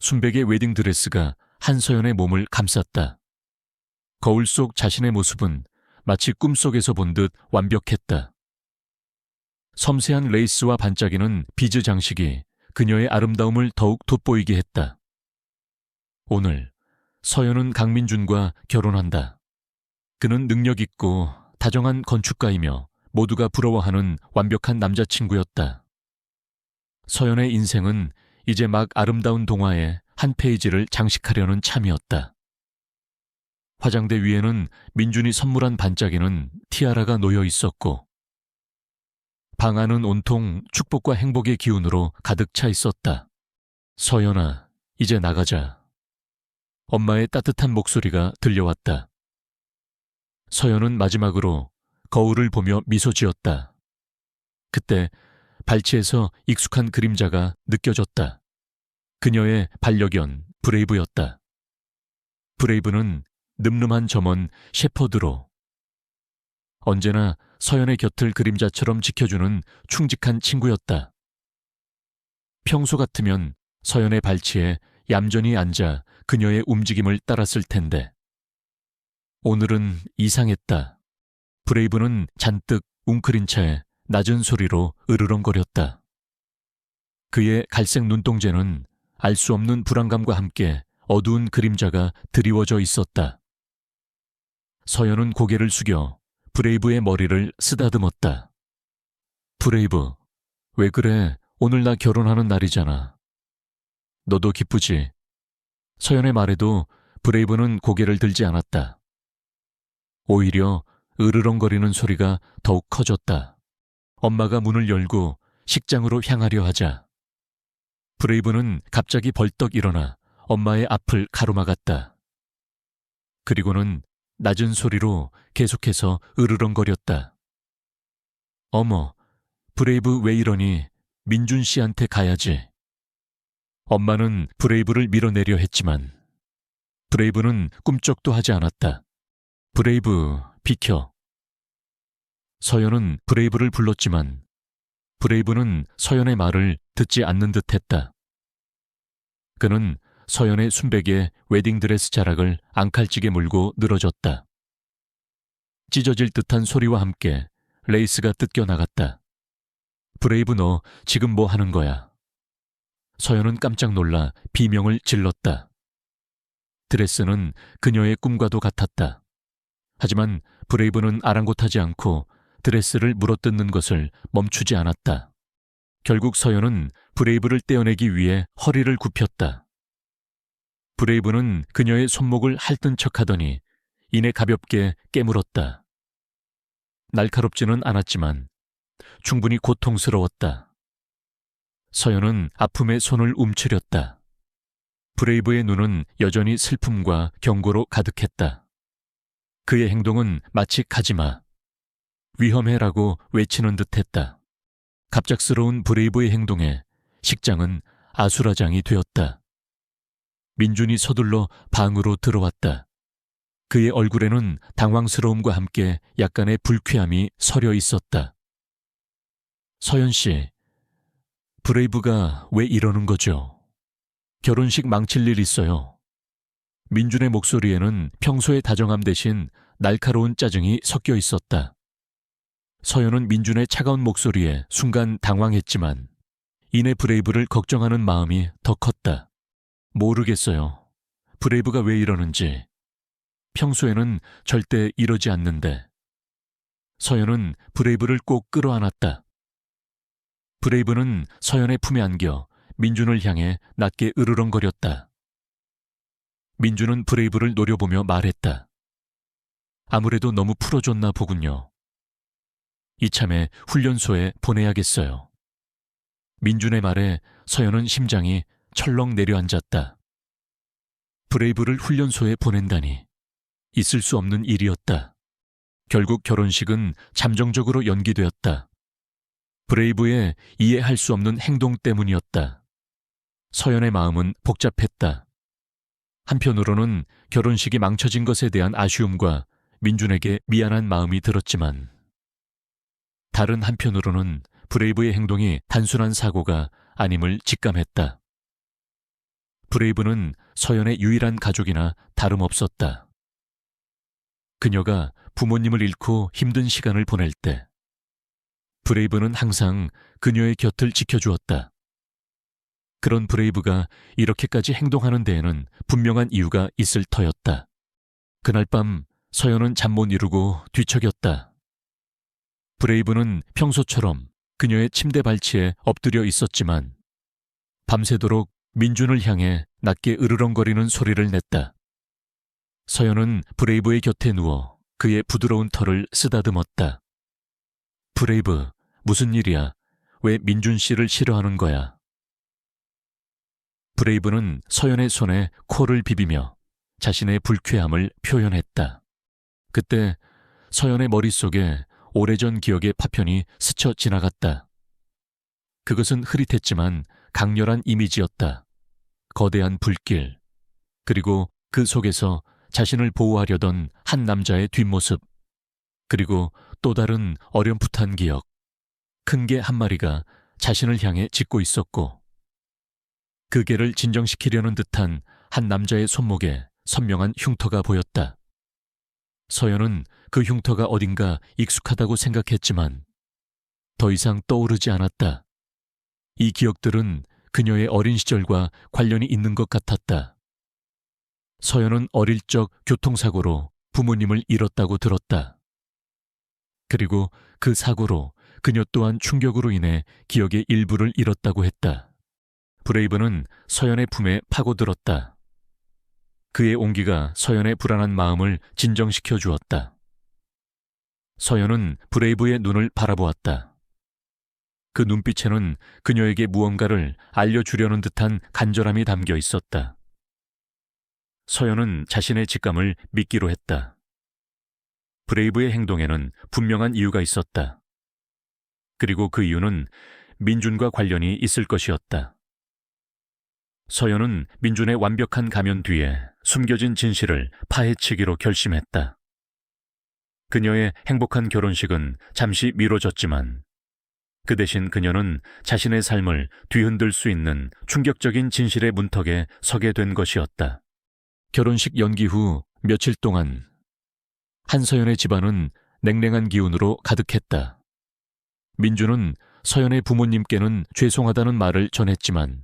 순백의 웨딩드레스가 한서연의 몸을 감쌌다. 거울 속 자신의 모습은 마치 꿈속에서 본 듯 완벽했다. 섬세한 레이스와 반짝이는 비즈 장식이 그녀의 아름다움을 더욱 돋보이게 했다. 오늘 서연은 강민준과 결혼한다. 그는 능력 있고 다정한 건축가이며 모두가 부러워하는 완벽한 남자친구였다. 서연의 인생은 이제 막 아름다운 동화의 한 페이지를 장식하려는 참이었다. 화장대 위에는 민준이 선물한 반짝이는 티아라가 놓여 있었고 방 안은 온통 축복과 행복의 기운으로 가득 차 있었다. 서연아, 이제 나가자. 엄마의 따뜻한 목소리가 들려왔다. 서연은 마지막으로 거울을 보며 미소 지었다. 그때 발치에서 익숙한 그림자가 느껴졌다. 그녀의 반려견 브레이브였다. 브레이브는 늠름한 점원 셰퍼드로 언제나 서연의 곁을 그림자처럼 지켜주는 충직한 친구였다. 평소 같으면 서연의 발치에 얌전히 앉아 그녀의 움직임을 따랐을 텐데 오늘은 이상했다. 브레이브는 잔뜩 웅크린 채 낮은 소리로 으르렁거렸다. 그의 갈색 눈동자는 알 수 없는 불안감과 함께 어두운 그림자가 드리워져 있었다. 서연은 고개를 숙여 브레이브의 머리를 쓰다듬었다. 브레이브, 왜 그래? 오늘 나 결혼하는 날이잖아. 너도 기쁘지? 서연의 말에도 브레이브는 고개를 들지 않았다. 오히려 으르렁거리는 소리가 더욱 커졌다. 엄마가 문을 열고 식장으로 향하려 하자 브레이브는 갑자기 벌떡 일어나 엄마의 앞을 가로막았다. 그리고는 낮은 소리로 계속해서 으르렁거렸다. 어머, 브레이브 왜 이러니? 민준 씨한테 가야지. 엄마는 브레이브를 밀어내려 했지만 브레이브는 꿈쩍도 하지 않았다. 브레이브, 비켜. 서연은 브레이브를 불렀지만 브레이브는 서연의 말을 듣지 않는 듯 했다. 그는 서연의 순백의 웨딩드레스 자락을 앙칼지게 물고 늘어졌다. 찢어질 듯한 소리와 함께 레이스가 뜯겨 나갔다. 브레이브 너 지금 뭐 하는 거야? 서연은 깜짝 놀라 비명을 질렀다. 드레스는 그녀의 꿈과도 같았다. 하지만 브레이브는 아랑곳하지 않고 드레스를 물어뜯는 것을 멈추지 않았다. 결국 서연은 브레이브를 떼어내기 위해 허리를 굽혔다. 브레이브는 그녀의 손목을 핥은 척하더니 이내 가볍게 깨물었다. 날카롭지는 않았지만 충분히 고통스러웠다. 서연은 아픔에 손을 움츠렸다. 브레이브의 눈은 여전히 슬픔과 경고로 가득했다. 그의 행동은 마치 가지마, 위험해라고 외치는 듯했다. 갑작스러운 브레이브의 행동에 식장은 아수라장이 되었다. 민준이 서둘러 방으로 들어왔다. 그의 얼굴에는 당황스러움과 함께 약간의 불쾌함이 서려 있었다. 서연 씨, 브레이브가 왜 이러는 거죠? 결혼식 망칠 일 있어요. 민준의 목소리에는 평소의 다정함 대신 날카로운 짜증이 섞여 있었다. 서연은 민준의 차가운 목소리에 순간 당황했지만 이내 브레이브를 걱정하는 마음이 더 컸다. 모르겠어요. 브레이브가 왜 이러는지. 평소에는 절대 이러지 않는데. 서연은 브레이브를 꼭 끌어안았다. 브레이브는 서연의 품에 안겨 민준을 향해 낮게 으르렁거렸다. 민준은 브레이브를 노려보며 말했다. 아무래도 너무 풀어줬나 보군요. 이참에 훈련소에 보내야겠어요. 민준의 말에 서연은 심장이 철렁 내려앉았다. 브레이브를 훈련소에 보낸다니 있을 수 없는 일이었다. 결국 결혼식은 잠정적으로 연기되었다. 브레이브의 이해할 수 없는 행동 때문이었다. 서연의 마음은 복잡했다. 한편으로는 결혼식이 망쳐진 것에 대한 아쉬움과 민준에게 미안한 마음이 들었지만 다른 한편으로는 브레이브의 행동이 단순한 사고가 아님을 직감했다. 브레이브는 서연의 유일한 가족이나 다름없었다. 그녀가 부모님을 잃고 힘든 시간을 보낼 때 브레이브는 항상 그녀의 곁을 지켜주었다. 그런 브레이브가 이렇게까지 행동하는 데에는 분명한 이유가 있을 터였다. 그날 밤 서연은 잠 못 이루고 뒤척였다. 브레이브는 평소처럼 그녀의 침대 발치에 엎드려 있었지만 밤새도록 민준을 향해 낮게 으르렁거리는 소리를 냈다. 서연은 브레이브의 곁에 누워 그의 부드러운 털을 쓰다듬었다. 브레이브, 무슨 일이야? 왜 민준 씨를 싫어하는 거야? 브레이브는 서연의 손에 코를 비비며 자신의 불쾌함을 표현했다. 그때 서연의 머릿속에 오래전 기억의 파편이 스쳐 지나갔다. 그것은 흐릿했지만 강렬한 이미지였다. 거대한 불길, 그리고 그 속에서 자신을 보호하려던 한 남자의 뒷모습, 그리고 또 다른 어렴풋한 기억. 큰 개 한 마리가 자신을 향해 짖고 있었고 그 개를 진정시키려는 듯한 한 남자의 손목에 선명한 흉터가 보였다. 서연은 그 흉터가 어딘가 익숙하다고 생각했지만 더 이상 떠오르지 않았다. 이 기억들은 그녀의 어린 시절과 관련이 있는 것 같았다. 서연은 어릴 적 교통사고로 부모님을 잃었다고 들었다. 그리고 그 사고로 그녀 또한 충격으로 인해 기억의 일부를 잃었다고 했다. 브레이브는 서연의 품에 파고들었다. 그의 온기가 서연의 불안한 마음을 진정시켜 주었다. 서연은 브레이브의 눈을 바라보았다. 그 눈빛에는 그녀에게 무언가를 알려주려는 듯한 간절함이 담겨 있었다. 서연은 자신의 직감을 믿기로 했다. 브레이브의 행동에는 분명한 이유가 있었다. 그리고 그 이유는 민준과 관련이 있을 것이었다. 서연은 민준의 완벽한 가면 뒤에 숨겨진 진실을 파헤치기로 결심했다. 그녀의 행복한 결혼식은 잠시 미뤄졌지만 그 대신 그녀는 자신의 삶을 뒤흔들 수 있는 충격적인 진실의 문턱에 서게 된 것이었다. 결혼식 연기 후 며칠 동안 한서연의 집안은 냉랭한 기운으로 가득했다. 민준은 서연의 부모님께는 죄송하다는 말을 전했지만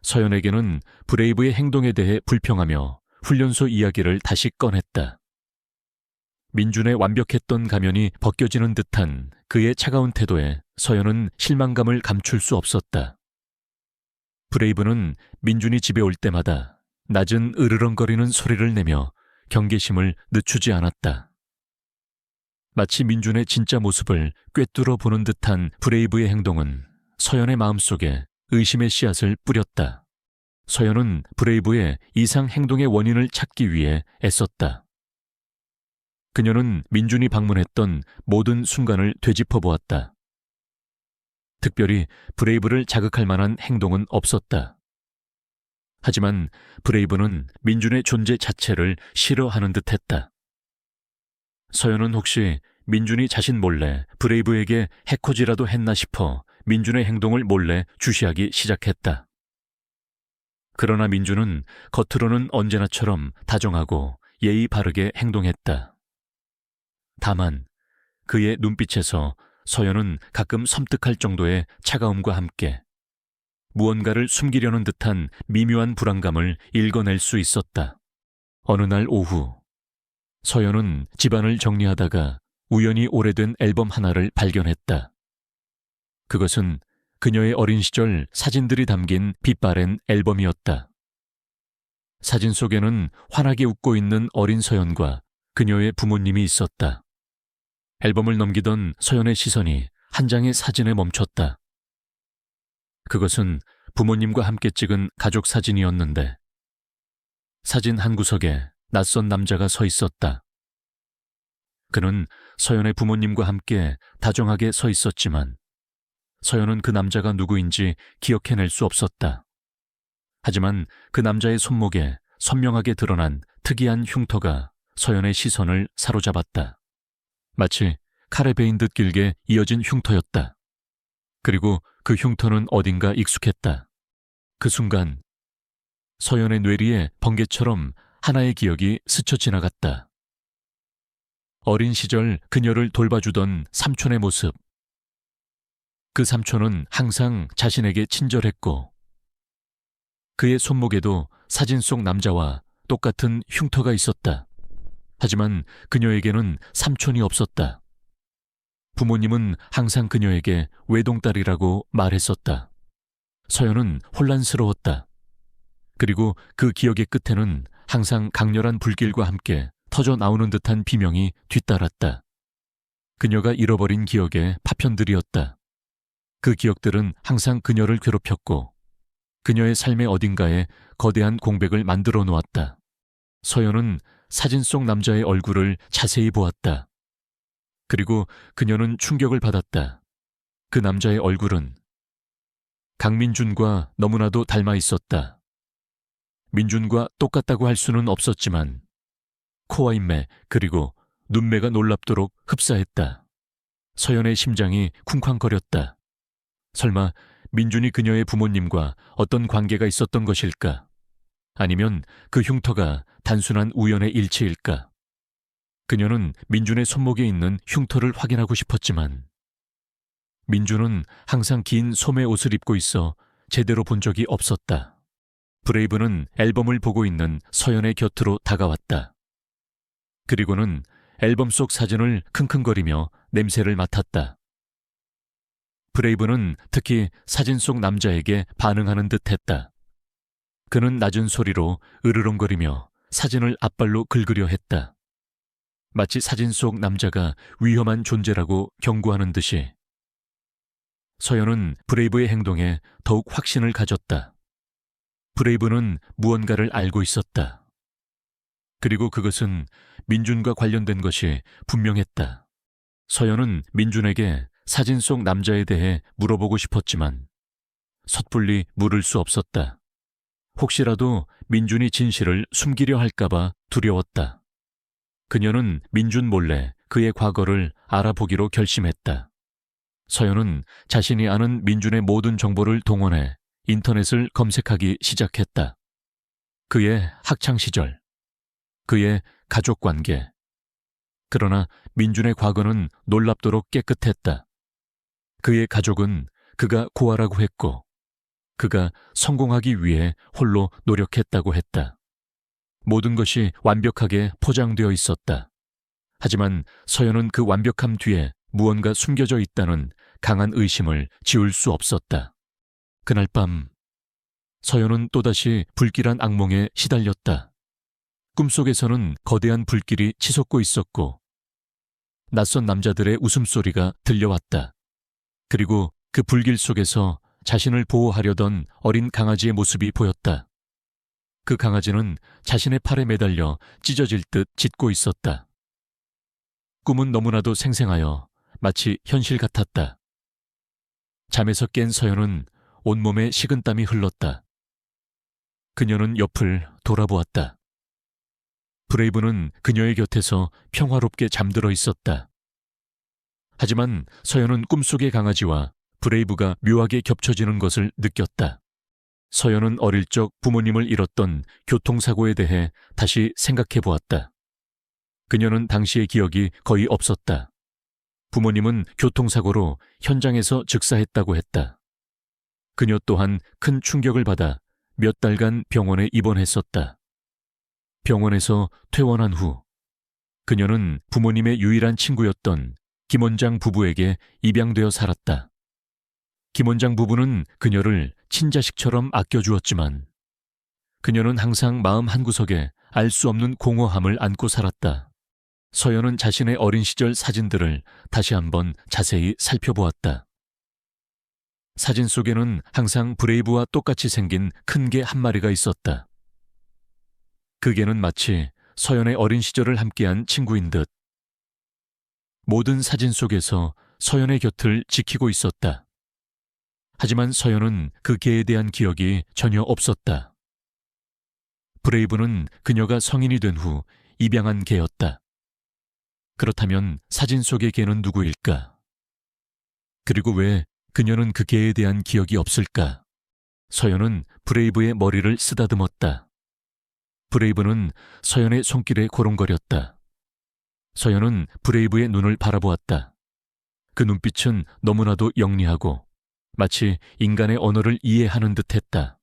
서연에게는 브레이브의 행동에 대해 불평하며 훈련소 이야기를 다시 꺼냈다. 민준의 완벽했던 가면이 벗겨지는 듯한 그의 차가운 태도에 서연은 실망감을 감출 수 없었다. 브레이브는 민준이 집에 올 때마다 낮은 으르렁거리는 소리를 내며 경계심을 늦추지 않았다. 마치 민준의 진짜 모습을 꿰뚫어 보는 듯한 브레이브의 행동은 서연의 마음속에 의심의 씨앗을 뿌렸다. 서연은 브레이브의 이상 행동의 원인을 찾기 위해 애썼다. 그녀는 민준이 방문했던 모든 순간을 되짚어 보았다. 특별히 브레이브를 자극할 만한 행동은 없었다. 하지만 브레이브는 민준의 존재 자체를 싫어하는 듯했다. 서연은 혹시 민준이 자신 몰래 브레이브에게 해코지라도 했나 싶어 민준의 행동을 몰래 주시하기 시작했다. 그러나 민준은 겉으로는 언제나처럼 다정하고 예의 바르게 행동했다. 다만 그의 눈빛에서 서연은 가끔 섬뜩할 정도의 차가움과 함께 무언가를 숨기려는 듯한 미묘한 불안감을 읽어낼 수 있었다. 어느 날 오후 서연은 집안을 정리하다가 우연히 오래된 앨범 하나를 발견했다. 그것은 그녀의 어린 시절 사진들이 담긴 빛바랜 앨범이었다. 사진 속에는 환하게 웃고 있는 어린 서연과 그녀의 부모님이 있었다. 앨범을 넘기던 서연의 시선이 한 장의 사진에 멈췄다. 그것은 부모님과 함께 찍은 가족 사진이었는데 사진 한 구석에 낯선 남자가 서 있었다. 그는 서연의 부모님과 함께 다정하게 서 있었지만 서연은 그 남자가 누구인지 기억해낼 수 없었다. 하지만 그 남자의 손목에 선명하게 드러난 특이한 흉터가 서연의 시선을 사로잡았다. 마치 칼에 베인 듯 길게 이어진 흉터였다. 그리고 그 흉터는 어딘가 익숙했다. 그 순간 서연의 뇌리에 번개처럼 하나의 기억이 스쳐 지나갔다. 어린 시절 그녀를 돌봐주던 삼촌의 모습. 그 삼촌은 항상 자신에게 친절했고 그의 손목에도 사진 속 남자와 똑같은 흉터가 있었다. 하지만 그녀에게는 삼촌이 없었다. 부모님은 항상 그녀에게 외동딸이라고 말했었다. 서연은 혼란스러웠다. 그리고 그 기억의 끝에는 항상 강렬한 불길과 함께 터져 나오는 듯한 비명이 뒤따랐다. 그녀가 잃어버린 기억의 파편들이었다. 그 기억들은 항상 그녀를 괴롭혔고 그녀의 삶의 어딘가에 거대한 공백을 만들어 놓았다. 서연은 사진 속 남자의 얼굴을 자세히 보았다. 그리고 그녀는 충격을 받았다. 그 남자의 얼굴은 강민준과 너무나도 닮아 있었다. 민준과 똑같다고 할 수는 없었지만 코와 인매 그리고 눈매가 놀랍도록 흡사했다. 서연의 심장이 쿵쾅거렸다. 설마 민준이 그녀의 부모님과 어떤 관계가 있었던 것일까? 아니면 그 흉터가 단순한 우연의 일치일까? 그녀는 민준의 손목에 있는 흉터를 확인하고 싶었지만 민준은 항상 긴 소매 옷을 입고 있어 제대로 본 적이 없었다. 브레이브는 앨범을 보고 있는 서연의 곁으로 다가왔다. 그리고는 앨범 속 사진을 킁킁거리며 냄새를 맡았다. 브레이브는 특히 사진 속 남자에게 반응하는 듯했다. 그는 낮은 소리로 으르렁거리며 사진을 앞발로 긁으려 했다. 마치 사진 속 남자가 위험한 존재라고 경고하는 듯이. 서연은 브레이브의 행동에 더욱 확신을 가졌다. 브레이브는 무언가를 알고 있었다. 그리고 그것은 민준과 관련된 것이 분명했다. 서연은 민준에게 사진 속 남자에 대해 물어보고 싶었지만 섣불리 물을 수 없었다. 혹시라도 민준이 진실을 숨기려 할까봐 두려웠다. 그녀는 민준 몰래 그의 과거를 알아보기로 결심했다. 서연은 자신이 아는 민준의 모든 정보를 동원해 인터넷을 검색하기 시작했다. 그의 학창시절, 그의 가족관계. 그러나 민준의 과거는 놀랍도록 깨끗했다. 그의 가족은 그가 고아라고 했고 그가 성공하기 위해 홀로 노력했다고 했다. 모든 것이 완벽하게 포장되어 있었다. 하지만 서연은 그 완벽함 뒤에 무언가 숨겨져 있다는 강한 의심을 지울 수 없었다. 그날 밤 서연은 또다시 불길한 악몽에 시달렸다. 꿈속에서는 거대한 불길이 치솟고 있었고 낯선 남자들의 웃음소리가 들려왔다. 그리고 그 불길 속에서 자신을 보호하려던 어린 강아지의 모습이 보였다. 그 강아지는 자신의 팔에 매달려 찢어질 듯 짖고 있었다. 꿈은 너무나도 생생하여 마치 현실 같았다. 잠에서 깬 서연은 온몸에 식은땀이 흘렀다. 그녀는 옆을 돌아보았다. 브레이브는 그녀의 곁에서 평화롭게 잠들어 있었다. 하지만 서연은 꿈속의 강아지와 브레이브가 묘하게 겹쳐지는 것을 느꼈다. 서연은 어릴 적 부모님을 잃었던 교통사고에 대해 다시 생각해 보았다. 그녀는 당시의 기억이 거의 없었다. 부모님은 교통사고로 현장에서 즉사했다고 했다. 그녀 또한 큰 충격을 받아 몇 달간 병원에 입원했었다. 병원에서 퇴원한 후 그녀는 부모님의 유일한 친구였던 김 원장 부부에게 입양되어 살았다. 김 원장 부부는 그녀를 친자식처럼 아껴주었지만 그녀는 항상 마음 한구석에 알 수 없는 공허함을 안고 살았다. 서연은 자신의 어린 시절 사진들을 다시 한번 자세히 살펴보았다. 사진 속에는 항상 브레이브와 똑같이 생긴 큰 개 한 마리가 있었다. 그 개는 마치 서연의 어린 시절을 함께한 친구인 듯 모든 사진 속에서 서연의 곁을 지키고 있었다. 하지만 서연은 그 개에 대한 기억이 전혀 없었다. 브레이브는 그녀가 성인이 된 후 입양한 개였다. 그렇다면 사진 속의 개는 누구일까? 그리고 왜 그녀는 그 개에 대한 기억이 없을까? 서연은 브레이브의 머리를 쓰다듬었다. 브레이브는 서연의 손길에 고롱거렸다. 서연은 브레이브의 눈을 바라보았다. 그 눈빛은 너무나도 영리하고 마치 인간의 언어를 이해하는 듯했다.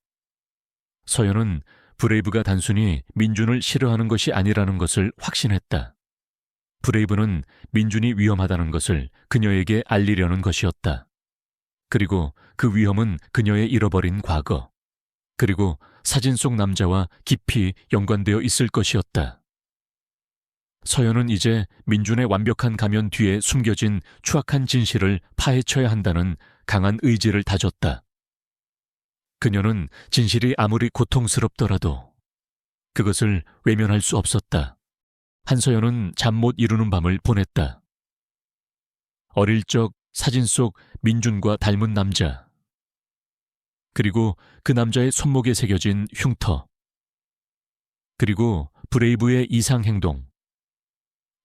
서연은 브레이브가 단순히 민준을 싫어하는 것이 아니라는 것을 확신했다. 브레이브는 민준이 위험하다는 것을 그녀에게 알리려는 것이었다. 그리고 그 위험은 그녀의 잃어버린 과거, 그리고 사진 속 남자와 깊이 연관되어 있을 것이었다. 서연은 이제 민준의 완벽한 가면 뒤에 숨겨진 추악한 진실을 파헤쳐야 한다는 강한 의지를 다졌다. 그녀는 진실이 아무리 고통스럽더라도 그것을 외면할 수 없었다. 한서연은 잠 못 이루는 밤을 보냈다. 어릴 적 사진 속 민준과 닮은 남자, 그리고 그 남자의 손목에 새겨진 흉터, 그리고 브레이브의 이상 행동.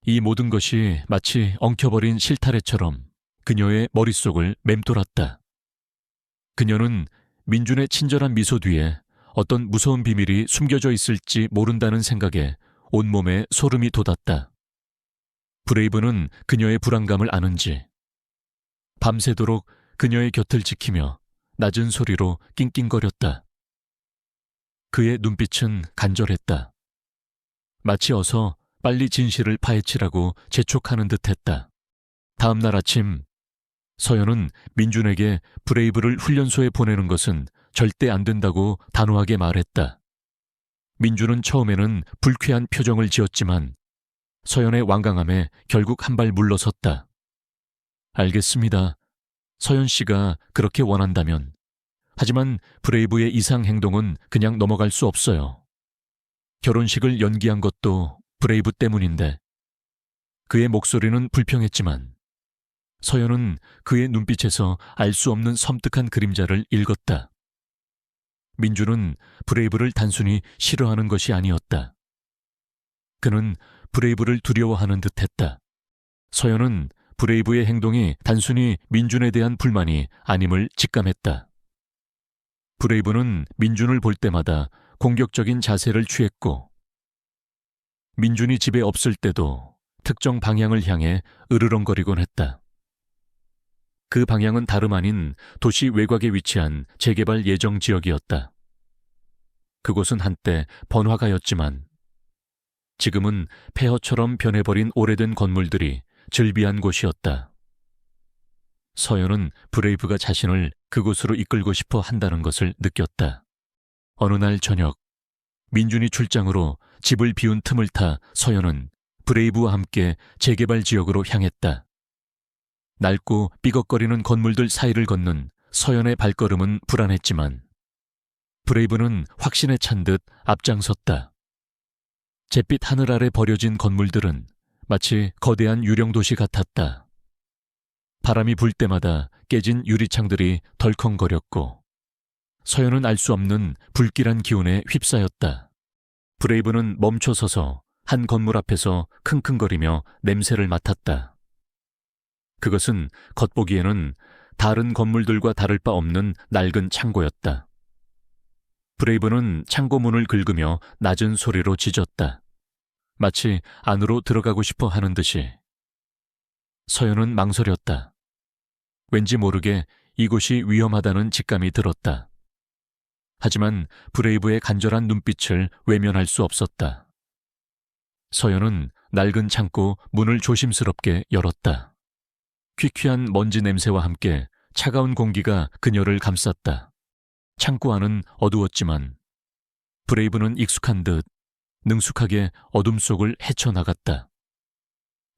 이 모든 것이 마치 엉켜버린 실타래처럼 그녀의 머릿속을 맴돌았다. 그녀는 민준의 친절한 미소 뒤에 어떤 무서운 비밀이 숨겨져 있을지 모른다는 생각에 온몸에 소름이 돋았다. 브레이브는 그녀의 불안감을 아는지 밤새도록 그녀의 곁을 지키며 낮은 소리로 낑낑거렸다. 그의 눈빛은 간절했다. 마치 어서 빨리 진실을 파헤치라고 재촉하는 듯했다. 다음 날 아침, 서연은 민준에게 브레이브를 훈련소에 보내는 것은 절대 안 된다고 단호하게 말했다. 민준은 처음에는 불쾌한 표정을 지었지만 서연의 완강함에 결국 한 발 물러섰다. 알겠습니다. 서연 씨가 그렇게 원한다면. 하지만 브레이브의 이상 행동은 그냥 넘어갈 수 없어요. 결혼식을 연기한 것도 브레이브 때문인데. 그의 목소리는 불평했지만 서연은 그의 눈빛에서 알 수 없는 섬뜩한 그림자를 읽었다. 민준은 브레이브를 단순히 싫어하는 것이 아니었다. 그는 브레이브를 두려워하는 듯했다. 서연은 브레이브의 행동이 단순히 민준에 대한 불만이 아님을 직감했다. 브레이브는 민준을 볼 때마다 공격적인 자세를 취했고 민준이 집에 없을 때도 특정 방향을 향해 으르렁거리곤 했다. 그 방향은 다름 아닌 도시 외곽에 위치한 재개발 예정 지역이었다. 그곳은 한때 번화가였지만 지금은 폐허처럼 변해버린 오래된 건물들이 즐비한 곳이었다. 서연은 브레이브가 자신을 그곳으로 이끌고 싶어 한다는 것을 느꼈다. 어느 날 저녁, 민준이 출장으로 집을 비운 틈을 타 서연은 브레이브와 함께 재개발 지역으로 향했다. 낡고 삐걱거리는 건물들 사이를 걷는 서연의 발걸음은 불안했지만 브레이브는 확신에 찬 듯 앞장섰다. 잿빛 하늘 아래 버려진 건물들은 마치 거대한 유령 도시 같았다. 바람이 불 때마다 깨진 유리창들이 덜컹거렸고 서연은 알 수 없는 불길한 기운에 휩싸였다. 브레이브는 멈춰서서 한 건물 앞에서 킁킁거리며 냄새를 맡았다. 그것은 겉보기에는 다른 건물들과 다를 바 없는 낡은 창고였다. 브레이브는 창고 문을 긁으며 낮은 소리로 짖었다. 마치 안으로 들어가고 싶어 하는 듯이. 서연은 망설였다. 왠지 모르게 이곳이 위험하다는 직감이 들었다. 하지만 브레이브의 간절한 눈빛을 외면할 수 없었다. 서연은 낡은 창고 문을 조심스럽게 열었다. 퀴퀴한 먼지 냄새와 함께 차가운 공기가 그녀를 감쌌다. 창고 안은 어두웠지만 브레이브는 익숙한 듯 능숙하게 어둠 속을 헤쳐나갔다.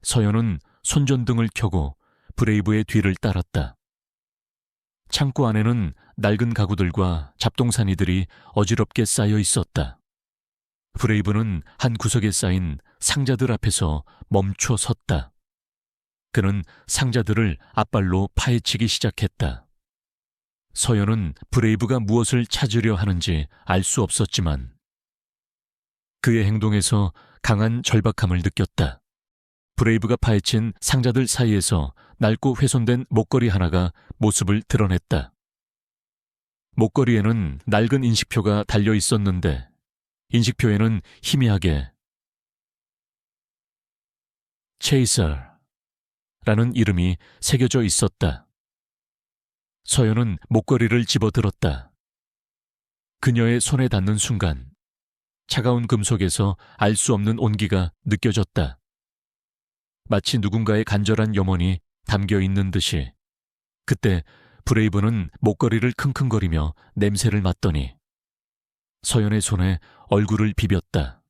서연은 손전등을 켜고 브레이브의 뒤를 따랐다. 창고 안에는 낡은 가구들과 잡동사니들이 어지럽게 쌓여 있었다. 브레이브는 한 구석에 쌓인 상자들 앞에서 멈춰 섰다. 그는 상자들을 앞발로 파헤치기 시작했다. 서연은 브레이브가 무엇을 찾으려 하는지 알 수 없었지만 그의 행동에서 강한 절박함을 느꼈다. 브레이브가 파헤친 상자들 사이에서 낡고 훼손된 목걸이 하나가 모습을 드러냈다. 목걸이에는 낡은 인식표가 달려 있었는데 인식표에는 희미하게 체이서라는 이름이 새겨져 있었다. 서연은 목걸이를 집어들었다. 그녀의 손에 닿는 순간 차가운 금속에서 알 수 없는 온기가 느껴졌다. 마치 누군가의 간절한 염원이 담겨 있는 듯이. 그때 브레이브는 목걸이를 킁킁거리며 냄새를 맡더니 서연의 손에 얼굴을 비볐다.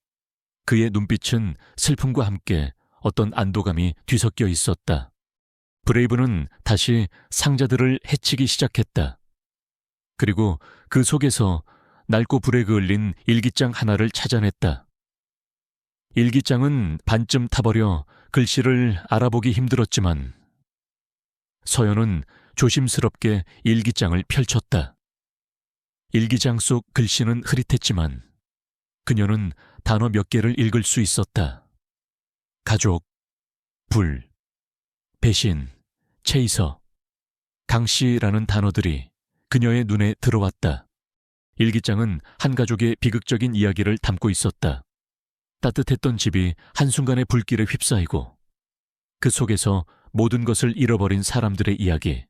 그의 눈빛은 슬픔과 함께 어떤 안도감이 뒤섞여 있었다. 브레이브는 다시 상자들을 해치기 시작했다. 그리고 그 속에서 낡고 불에 그을린 일기장 하나를 찾아냈다. 일기장은 반쯤 타버려 글씨를 알아보기 힘들었지만 서연은 조심스럽게 일기장을 펼쳤다. 일기장 속 글씨는 흐릿했지만 그녀는 단어 몇 개를 읽을 수 있었다. 가족, 불, 배신, 체이서, 강씨라는 단어들이 그녀의 눈에 들어왔다. 일기장은 한 가족의 비극적인 이야기를 담고 있었다. 따뜻했던 집이 한순간에 불길에 휩싸이고 그 속에서 모든 것을 잃어버린 사람들의 이야기,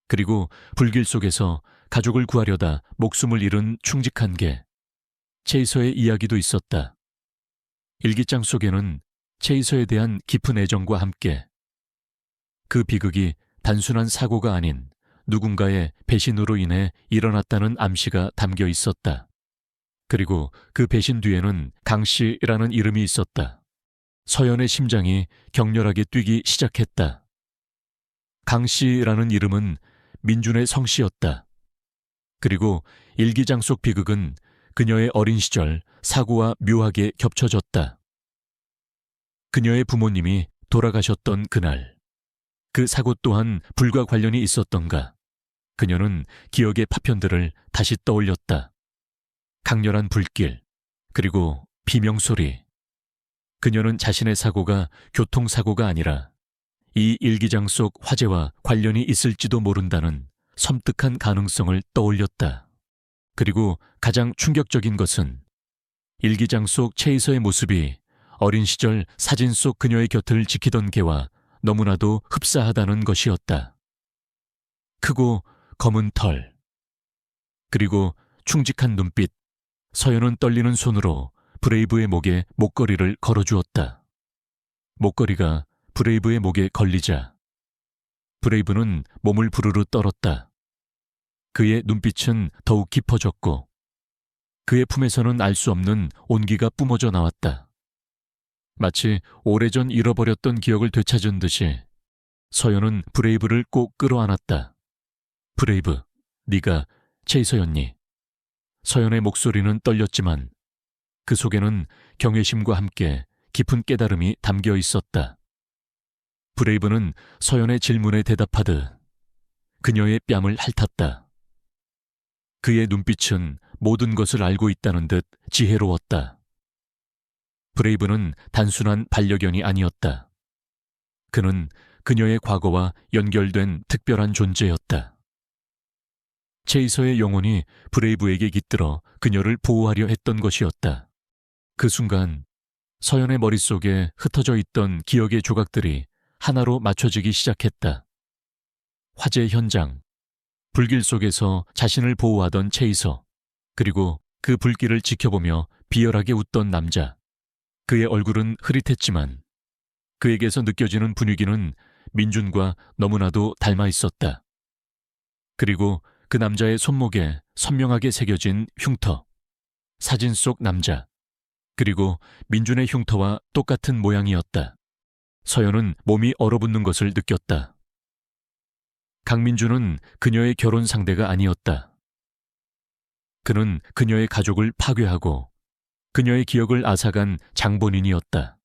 그리고 불길 속에서 가족을 구하려다 목숨을 잃은 충직한 개, 체이서의 이야기도 있었다. 일기장 속에는 체이서에 대한 깊은 애정과 함께 그 비극이 단순한 사고가 아닌 누군가의 배신으로 인해 일어났다는 암시가 담겨 있었다. 그리고 그 배신 뒤에는 강씨라는 이름이 있었다. 서연의 심장이 격렬하게 뛰기 시작했다. 강씨라는 이름은 민준의 성씨였다. 그리고 일기장 속 비극은 그녀의 어린 시절 사고와 묘하게 겹쳐졌다. 그녀의 부모님이 돌아가셨던 그날, 그 사고 또한 불과 관련이 있었던가. 그녀는 기억의 파편들을 다시 떠올렸다. 강렬한 불길, 그리고 비명소리. 그녀는 자신의 사고가 교통사고가 아니라 이 일기장 속 화재와 관련이 있을지도 모른다는 섬뜩한 가능성을 떠올렸다. 그리고 가장 충격적인 것은 일기장 속 체이서의 모습이 어린 시절 사진 속 그녀의 곁을 지키던 개와 너무나도 흡사하다는 것이었다. 크고 검은 털, 그리고 충직한 눈빛. 서연은 떨리는 손으로 브레이브의 목에 목걸이를 걸어주었다. 목걸이가 브레이브의 목에 걸리자 브레이브는 몸을 부르르 떨었다. 그의 눈빛은 더욱 깊어졌고 그의 품에서는 알 수 없는 온기가 뿜어져 나왔다. 마치 오래전 잃어버렸던 기억을 되찾은 듯이 서연은 브레이브를 꼭 끌어안았다. 브레이브, 네가 체이서였니? 서연의 목소리는 떨렸지만 그 속에는 경외심과 함께 깊은 깨달음이 담겨 있었다. 브레이브는 서연의 질문에 대답하듯 그녀의 뺨을 핥았다. 그의 눈빛은 모든 것을 알고 있다는 듯 지혜로웠다. 브레이브는 단순한 반려견이 아니었다. 그는 그녀의 과거와 연결된 특별한 존재였다. 체이서의 영혼이 브레이브에게 깃들어 그녀를 보호하려 했던 것이었다. 그 순간 서연의 머릿속에 흩어져 있던 기억의 조각들이 하나로 맞춰지기 시작했다. 화재 현장, 불길 속에서 자신을 보호하던 체이서, 그리고 그 불길을 지켜보며 비열하게 웃던 남자. 그의 얼굴은 흐릿했지만 그에게서 느껴지는 분위기는 민준과 너무나도 닮아 있었다. 그리고 그 남자의 손목에 선명하게 새겨진 흉터, 사진 속 남자, 그리고 민준의 흉터와 똑같은 모양이었다. 서연은 몸이 얼어붙는 것을 느꼈다. 강민준은 그녀의 결혼 상대가 아니었다. 그는 그녀의 가족을 파괴하고 그녀의 기억을 앗아간 장본인이었다.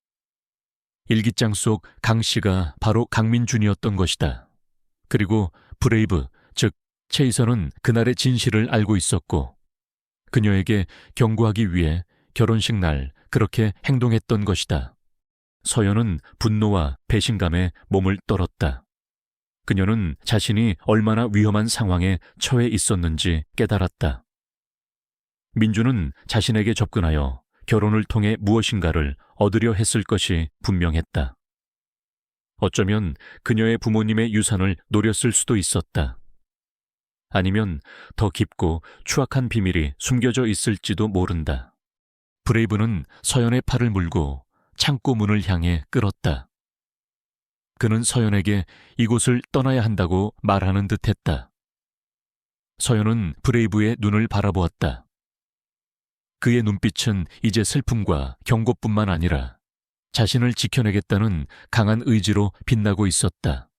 일기장 속 강씨가 바로 강민준이었던 것이다. 그리고 브레이브, 즉 체이서는 그날의 진실을 알고 있었고 그녀에게 경고하기 위해 결혼식 날 그렇게 행동했던 것이다. 서연은 분노와 배신감에 몸을 떨었다. 그녀는 자신이 얼마나 위험한 상황에 처해 있었는지 깨달았다. 민주는 자신에게 접근하여 결혼을 통해 무엇인가를 얻으려 했을 것이 분명했다. 어쩌면 그녀의 부모님의 유산을 노렸을 수도 있었다. 아니면 더 깊고 추악한 비밀이 숨겨져 있을지도 모른다. 브레이브는 서연의 팔을 물고 창고 문을 향해 끌었다. 그는 서연에게 이곳을 떠나야 한다고 말하는 듯했다. 서연은 브레이브의 눈을 바라보았다. 그의 눈빛은 이제 슬픔과 경고뿐만 아니라 자신을 지켜내겠다는 강한 의지로 빛나고 있었다.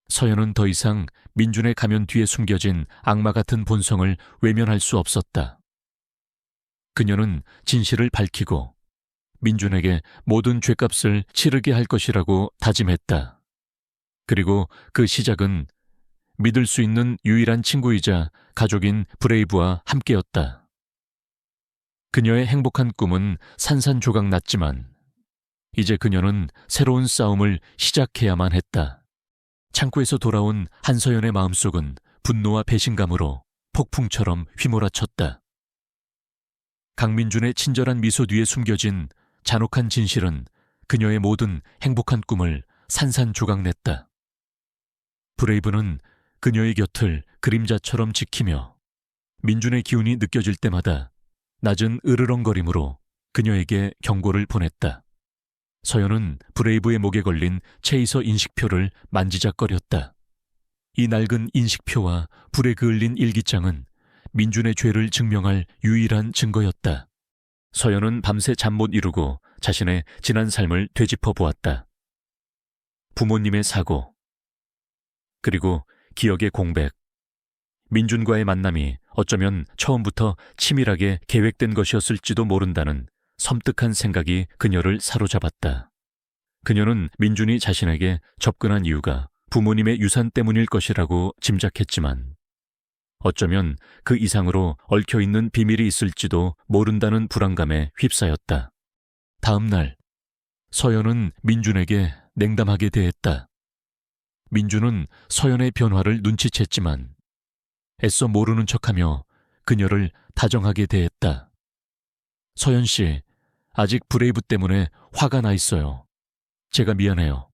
서연은 더 이상 민준의 가면 뒤에 숨겨진 악마 같은 본성을 외면할 수 없었다. 그녀는 진실을 밝히고 민준에게 모든 죗값을 치르게 할 것이라고 다짐했다. 그리고 그 시작은 믿을 수 있는 유일한 친구이자 가족인 브레이브와 함께였다. 그녀의 행복한 꿈은 산산조각 났지만 이제 그녀는 새로운 싸움을 시작해야만 했다. 창고에서 돌아온 한서연의 마음속은 분노와 배신감으로 폭풍처럼 휘몰아쳤다. 강민준의 친절한 미소 뒤에 숨겨진 잔혹한 진실은 그녀의 모든 행복한 꿈을 산산조각냈다. 브레이브는 그녀의 곁을 그림자처럼 지키며 민준의 기운이 느껴질 때마다 낮은 으르렁거림으로 그녀에게 경고를 보냈다. 서연은 브레이브의 목에 걸린 체이서 인식표를 만지작거렸다. 이 낡은 인식표와 불에 그을린 일기장은 민준의 죄를 증명할 유일한 증거였다. 서연은 밤새 잠 못 이루고 자신의 지난 삶을 되짚어 보았다. 부모님의 사고, 그리고 기억의 공백, 민준과의 만남이 어쩌면 처음부터 치밀하게 계획된 것이었을지도 모른다는 섬뜩한 생각이 그녀를 사로잡았다. 그녀는 민준이 자신에게 접근한 이유가 부모님의 유산 때문일 것이라고 짐작했지만 어쩌면 그 이상으로 얽혀있는 비밀이 있을지도 모른다는 불안감에 휩싸였다. 다음 날, 서연은 민준에게 냉담하게 대했다. 민준은 서연의 변화를 눈치챘지만 애써 모르는 척하며 그녀를 다정하게 대했다. 서연 씨, 아직 브레이브 때문에 화가 나 있어요. 제가 미안해요.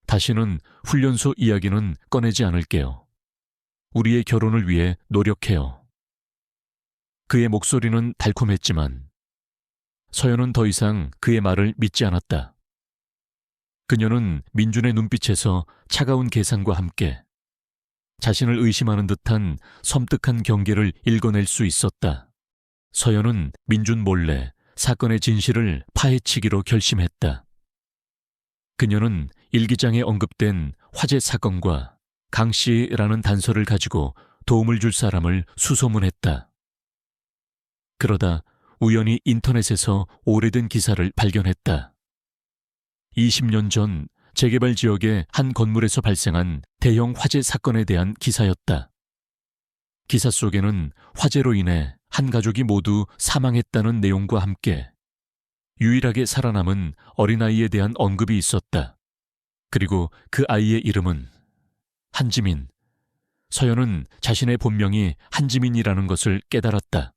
다시는 훈련소 이야기는 꺼내지 않을게요. 우리의 결혼을 위해 노력해요. 그의 목소리는 달콤했지만 서연은 더 이상 그의 말을 믿지 않았다. 그녀는 민준의 눈빛에서 차가운 계산과 함께 자신을 의심하는 듯한 섬뜩한 경계를 읽어낼 수 있었다. 서연은 민준 몰래 사건의 진실을 파헤치기로 결심했다. 그녀는 일기장에 언급된 화재 사건과 강 씨라는 단서를 가지고 도움을 줄 사람을 수소문했다. 그러다 우연히 인터넷에서 오래된 기사를 발견했다. 20년 전 재개발 지역의 한 건물에서 발생한 대형 화재 사건에 대한 기사였다. 기사 속에는 화재로 인해 한 가족이 모두 사망했다는 내용과 함께 유일하게 살아남은 어린아이에 대한 언급이 있었다. 그리고 그 아이의 이름은 한지민. 서연은 자신의 본명이 한지민이라는 것을 깨달았다.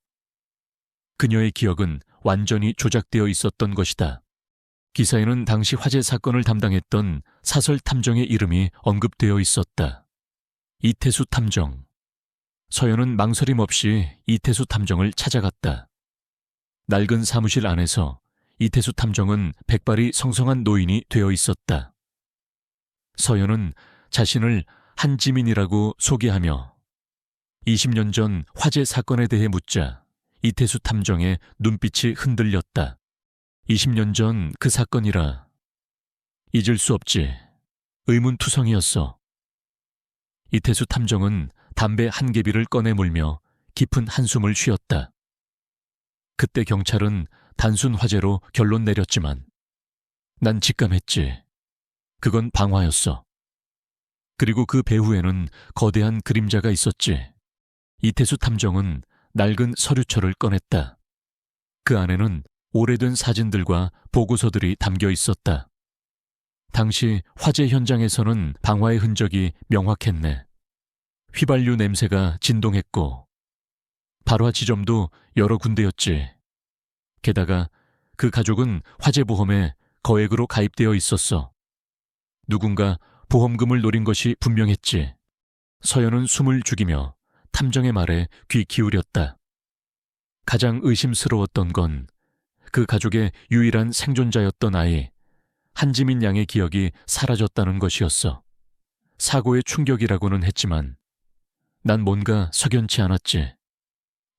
그녀의 기억은 완전히 조작되어 있었던 것이다. 기사에는 당시 화재 사건을 담당했던 사설 탐정의 이름이 언급되어 있었다. 이태수 탐정. 서연은 망설임 없이 이태수 탐정을 찾아갔다. 낡은 사무실 안에서 이태수 탐정은 백발이 성성한 노인이 되어 있었다. 서연은 자신을 한지민이라고 소개하며 20년 전 화재 사건에 대해 묻자 이태수 탐정의 눈빛이 흔들렸다. 20년 전 그 사건이라 잊을 수 없지. 의문투성이었어. 이태수 탐정은 담배 한 개비를 꺼내 물며 깊은 한숨을 쉬었다. 그때 경찰은 단순 화재로 결론 내렸지만 난 직감했지. 그건 방화였어. 그리고 그 배후에는 거대한 그림자가 있었지. 이태수 탐정은 낡은 서류철을 꺼냈다. 그 안에는 오래된 사진들과 보고서들이 담겨 있었다. 당시 화재 현장에서는 방화의 흔적이 명확했네. 휘발유 냄새가 진동했고 발화 지점도 여러 군데였지. 게다가 그 가족은 화재보험에 거액으로 가입되어 있었어. 누군가 보험금을 노린 것이 분명했지. 서연은 숨을 죽이며 탐정의 말에 귀 기울였다. 가장 의심스러웠던 건 그 가족의 유일한 생존자였던 아이 한지민 양의 기억이 사라졌다는 것이었어. 사고의 충격이라고는 했지만 난 뭔가 석연치 않았지.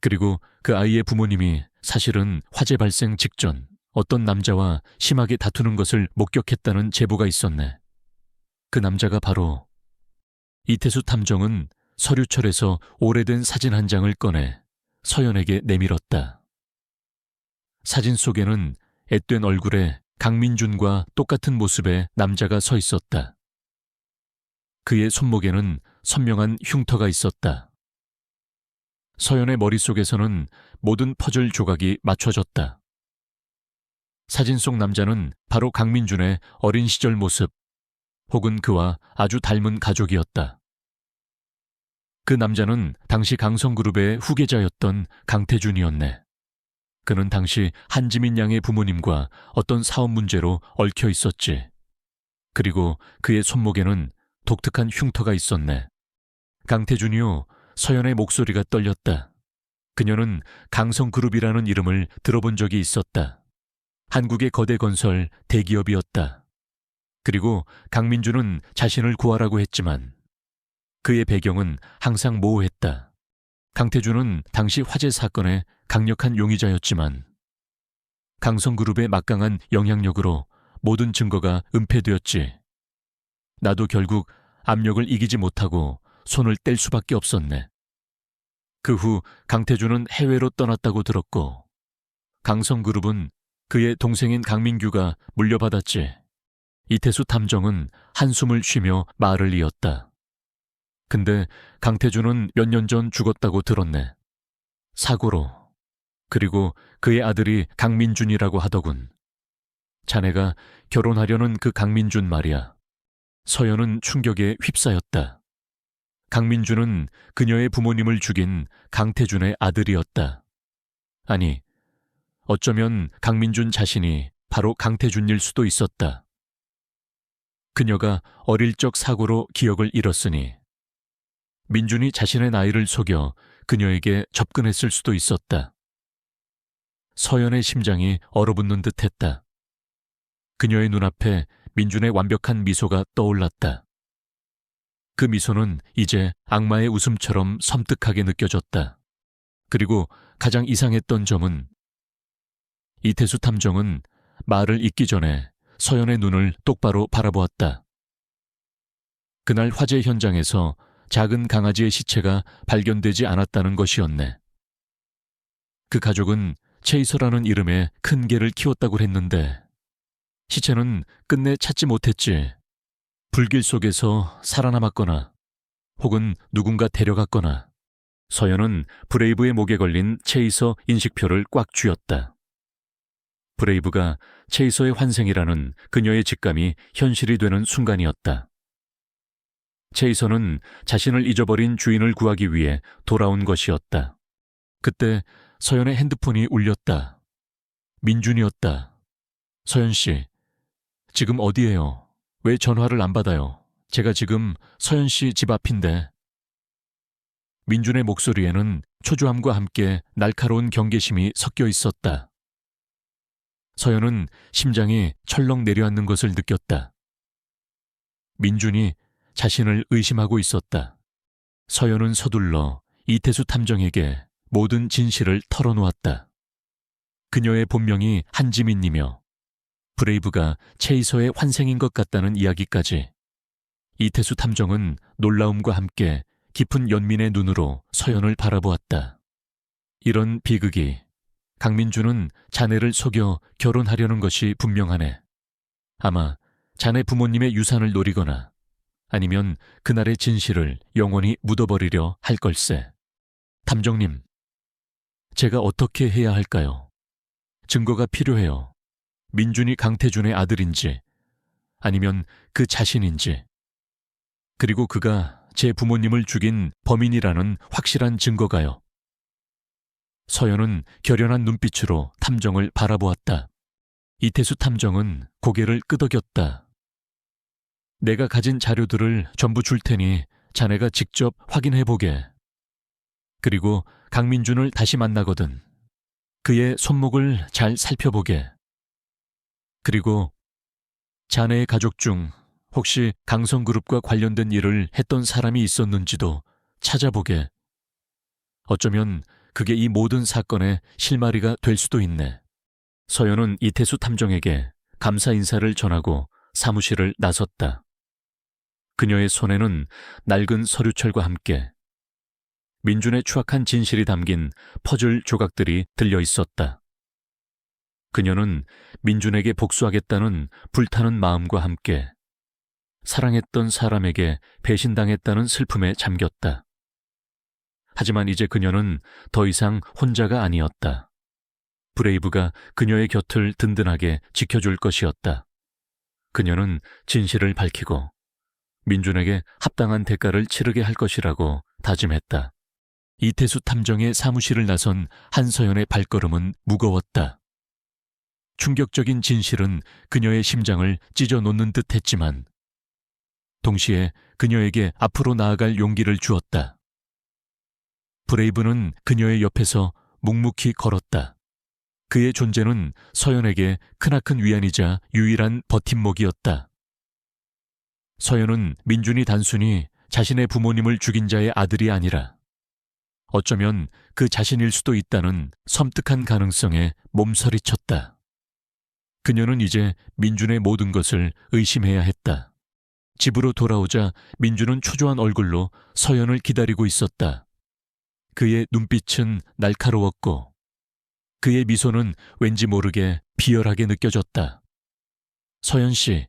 그리고 그 아이의 부모님이 사실은 화재 발생 직전 어떤 남자와 심하게 다투는 것을 목격했다는 제보가 있었네. 그 남자가 바로... 이태수 탐정은 서류철에서 오래된 사진 한 장을 꺼내 서연에게 내밀었다. 사진 속에는 앳된 얼굴에 강민준과 똑같은 모습의 남자가 서 있었다. 그의 손목에는 선명한 흉터가 있었다. 서연의 머릿속에서는 모든 퍼즐 조각이 맞춰졌다. 사진 속 남자는 바로 강민준의 어린 시절 모습, 혹은 그와 아주 닮은 가족이었다. 그 남자는 당시 강성그룹의 후계자였던 강태준이었네. 그는 당시 한지민 양의 부모님과 어떤 사업 문제로 얽혀 있었지. 그리고 그의 손목에는 독특한 흉터가 있었네. 강태준이요, 서연의 목소리가 떨렸다. 그녀는 강성그룹이라는 이름을 들어본 적이 있었다. 한국의 거대 건설 대기업이었다. 그리고 강민준은 자신을 구하라고 했지만 그의 배경은 항상 모호했다. 강태준은 당시 화재 사건의 강력한 용의자였지만 강성그룹의 막강한 영향력으로 모든 증거가 은폐되었지. 나도 결국 압력을 이기지 못하고 손을 뗄 수밖에 없었네. 그 후 강태준은 해외로 떠났다고 들었고 강성그룹은 그의 동생인 강민규가 물려받았지. 이태수 탐정은 한숨을 쉬며 말을 이었다. 근데 강태준은 몇 년 전 죽었다고 들었네. 사고로. 그리고 그의 아들이 강민준이라고 하더군. 자네가 결혼하려는 그 강민준 말이야. 서연은 충격에 휩싸였다. 강민준은 그녀의 부모님을 죽인 강태준의 아들이었다. 아니, 어쩌면 강민준 자신이 바로 강태준일 수도 있었다. 그녀가 어릴 적 사고로 기억을 잃었으니 민준이 자신의 나이를 속여 그녀에게 접근했을 수도 있었다. 서연의 심장이 얼어붙는 듯했다. 그녀의 눈앞에 민준의 완벽한 미소가 떠올랐다. 그 미소는 이제 악마의 웃음처럼 섬뜩하게 느껴졌다. 그리고 가장 이상했던 점은 이태수 탐정은 말을 잇기 전에 서연의 눈을 똑바로 바라보았다. 그날 화재 현장에서 작은 강아지의 시체가 발견되지 않았다는 것이었네. 그 가족은 체이서라는 이름의 큰 개를 키웠다고 했는데 시체는 끝내 찾지 못했지. 불길 속에서 살아남았거나 혹은 누군가 데려갔거나. 서연은 브레이브의 목에 걸린 체이서 인식표를 꽉 쥐었다. 브레이브가 체이서의 환생이라는 그녀의 직감이 현실이 되는 순간이었다. 체이서는 자신을 잊어버린 주인을 구하기 위해 돌아온 것이었다. 그때 서연의 핸드폰이 울렸다. 민준이었다. 서연 씨, 지금 어디예요? 왜 전화를 안 받아요? 제가 지금 서연 씨 집 앞인데. 민준의 목소리에는 초조함과 함께 날카로운 경계심이 섞여 있었다. 서연은 심장이 철렁 내려앉는 것을 느꼈다. 민준이 자신을 의심하고 있었다. 서연은 서둘러 이태수 탐정에게 모든 진실을 털어놓았다. 그녀의 본명이 한지민이며 브레이브가 체이서의 환생인 것 같다는 이야기까지. 이태수 탐정은 놀라움과 함께 깊은 연민의 눈으로 서연을 바라보았다. 이런 비극이 강민준은 자네를 속여 결혼하려는 것이 분명하네. 아마 자네 부모님의 유산을 노리거나 아니면 그날의 진실을 영원히 묻어버리려 할 걸세. 탐정님, 제가 어떻게 해야 할까요? 증거가 필요해요. 민준이 강태준의 아들인지 아니면 그 자신인지, 그리고 그가 제 부모님을 죽인 범인이라는 확실한 증거가요. 서연은 결연한 눈빛으로 탐정을 바라보았다. 이태수 탐정은 고개를 끄덕였다. 내가 가진 자료들을 전부 줄 테니 자네가 직접 확인해보게. 그리고 강민준을 다시 만나거든 그의 손목을 잘 살펴보게. 그리고 자네의 가족 중 혹시 강성그룹과 관련된 일을 했던 사람이 있었는지도 찾아보게. 어쩌면 그게 이 모든 사건의 실마리가 될 수도 있네. 서연은 이태수 탐정에게 감사 인사를 전하고 사무실을 나섰다. 그녀의 손에는 낡은 서류철과 함께 민준의 추악한 진실이 담긴 퍼즐 조각들이 들려 있었다. 그녀는 민준에게 복수하겠다는 불타는 마음과 함께 사랑했던 사람에게 배신당했다는 슬픔에 잠겼다. 하지만 이제 그녀는 더 이상 혼자가 아니었다. 브레이브가 그녀의 곁을 든든하게 지켜줄 것이었다. 그녀는 진실을 밝히고 민준에게 합당한 대가를 치르게 할 것이라고 다짐했다. 이태수 탐정의 사무실을 나선 한서연의 발걸음은 무거웠다. 충격적인 진실은 그녀의 심장을 찢어놓는 듯 했지만 동시에 그녀에게 앞으로 나아갈 용기를 주었다. 브레이브는 그녀의 옆에서 묵묵히 걸었다. 그의 존재는 서연에게 크나큰 위안이자 유일한 버팀목이었다. 서연은 민준이 단순히 자신의 부모님을 죽인 자의 아들이 아니라 어쩌면 그 자신일 수도 있다는 섬뜩한 가능성에 몸서리쳤다. 그녀는 이제 민준의 모든 것을 의심해야 했다. 집으로 돌아오자 민준은 초조한 얼굴로 서연을 기다리고 있었다. 그의 눈빛은 날카로웠고 그의 미소는 왠지 모르게 비열하게 느껴졌다. 서연 씨,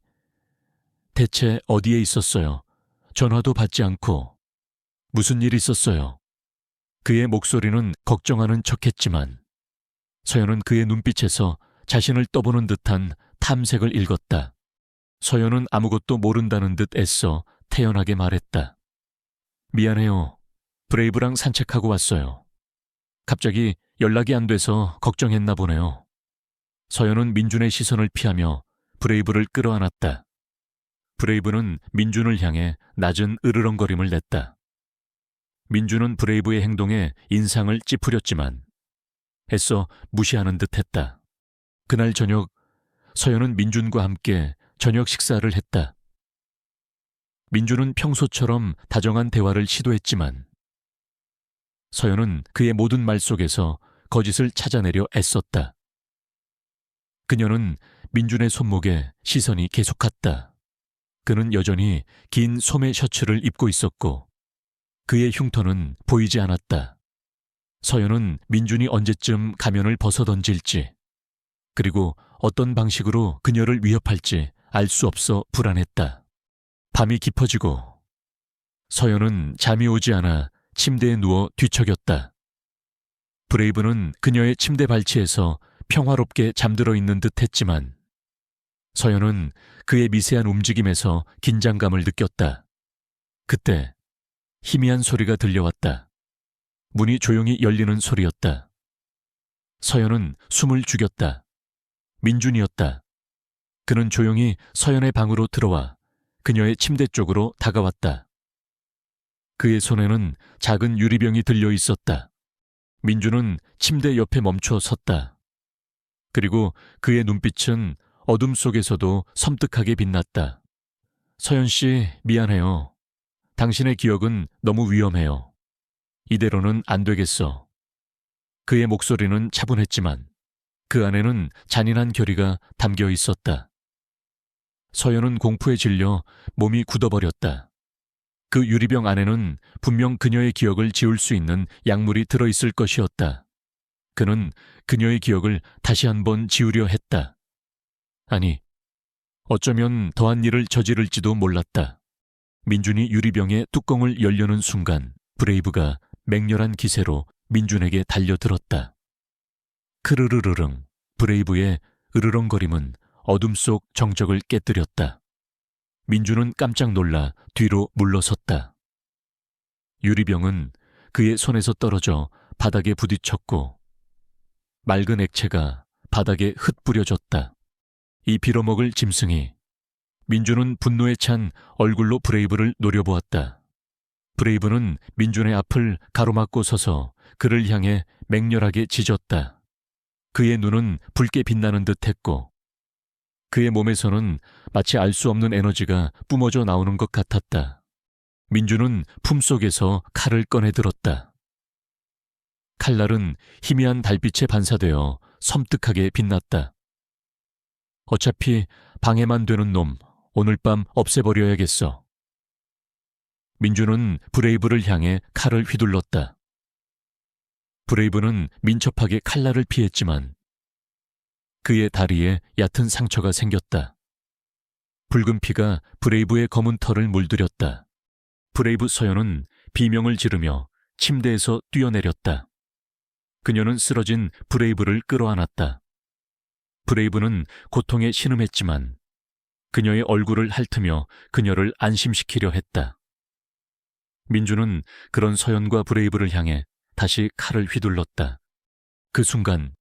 대체 어디에 있었어요? 전화도 받지 않고. 무슨 일 있었어요? 그의 목소리는 걱정하는 척했지만 서연은 그의 눈빛에서 자신을 떠보는 듯한 탐색을 읽었다. 서연은 아무것도 모른다는 듯 애써 태연하게 말했다. 미안해요. 브레이브랑 산책하고 왔어요. 갑자기 연락이 안 돼서 걱정했나 보네요. 서연은 민준의 시선을 피하며 브레이브를 끌어안았다. 브레이브는 민준을 향해 낮은 으르렁거림을 냈다. 민준은 브레이브의 행동에 인상을 찌푸렸지만 애써 무시하는 듯 했다. 그날 저녁 서연은 민준과 함께 저녁 식사를 했다. 민준은 평소처럼 다정한 대화를 시도했지만 서연은 그의 모든 말 속에서 거짓을 찾아내려 애썼다. 그녀는 민준의 손목에 시선이 계속 갔다. 그는 여전히 긴 소매 셔츠를 입고 있었고 그의 흉터는 보이지 않았다. 서연은 민준이 언제쯤 가면을 벗어던질지 그리고 어떤 방식으로 그녀를 위협할지 알 수 없어 불안했다. 밤이 깊어지고 서연은 잠이 오지 않아 침대에 누워 뒤척였다. 브레이브는 그녀의 침대 발치에서 평화롭게 잠들어 있는 듯 했지만 서연은 그의 미세한 움직임에서 긴장감을 느꼈다. 그때 희미한 소리가 들려왔다. 문이 조용히 열리는 소리였다. 서연은 숨을 죽였다. 민준이었다. 그는 조용히 서연의 방으로 들어와 그녀의 침대 쪽으로 다가왔다. 그의 손에는 작은 유리병이 들려 있었다. 민준은 침대 옆에 멈춰 섰다. 그리고 그의 눈빛은 어둠 속에서도 섬뜩하게 빛났다. 서연 씨, 미안해요. 당신의 기억은 너무 위험해요. 이대로는 안 되겠어. 그의 목소리는 차분했지만 그 안에는 잔인한 결의가 담겨 있었다. 서연은 공포에 질려 몸이 굳어버렸다. 그 유리병 안에는 분명 그녀의 기억을 지울 수 있는 약물이 들어있을 것이었다. 그는 그녀의 기억을 다시 한번 지우려 했다. 아니, 어쩌면 더한 일을 저지를지도 몰랐다. 민준이 유리병의 뚜껑을 열려는 순간 브레이브가 맹렬한 기세로 민준에게 달려들었다. 크르르르릉, 브레이브의 으르렁거림은 어둠 속 정적을 깨뜨렸다. 민주는 깜짝 놀라 뒤로 물러섰다. 유리병은 그의 손에서 떨어져 바닥에 부딪혔고 맑은 액체가 바닥에 흩뿌려졌다. 이 빌어먹을 짐승이. 민주는 분노에 찬 얼굴로 브레이브를 노려보았다. 브레이브는 민준의 앞을 가로막고 서서 그를 향해 맹렬하게 짖었다. 그의 눈은 붉게 빛나는 듯했고 그의 몸에서는 마치 알 수 없는 에너지가 뿜어져 나오는 것 같았다. 민주는 품속에서 칼을 꺼내 들었다. 칼날은 희미한 달빛에 반사되어 섬뜩하게 빛났다. 어차피 방해만 되는 놈, 오늘 밤 없애버려야겠어. 민주는 브레이브를 향해 칼을 휘둘렀다. 브레이브는 민첩하게 칼날을 피했지만 그의 다리에 얕은 상처가 생겼다. 붉은 피가 브레이브의 검은 털을 물들였다. 브레이브 서연은 비명을 지르며 침대에서 뛰어내렸다. 그녀는 쓰러진 브레이브를 끌어안았다. 브레이브는 고통에 신음했지만 그녀의 얼굴을 핥으며 그녀를 안심시키려 했다. 민주는 그런 서연과 브레이브를 향해 다시 칼을 휘둘렀다. 그 순간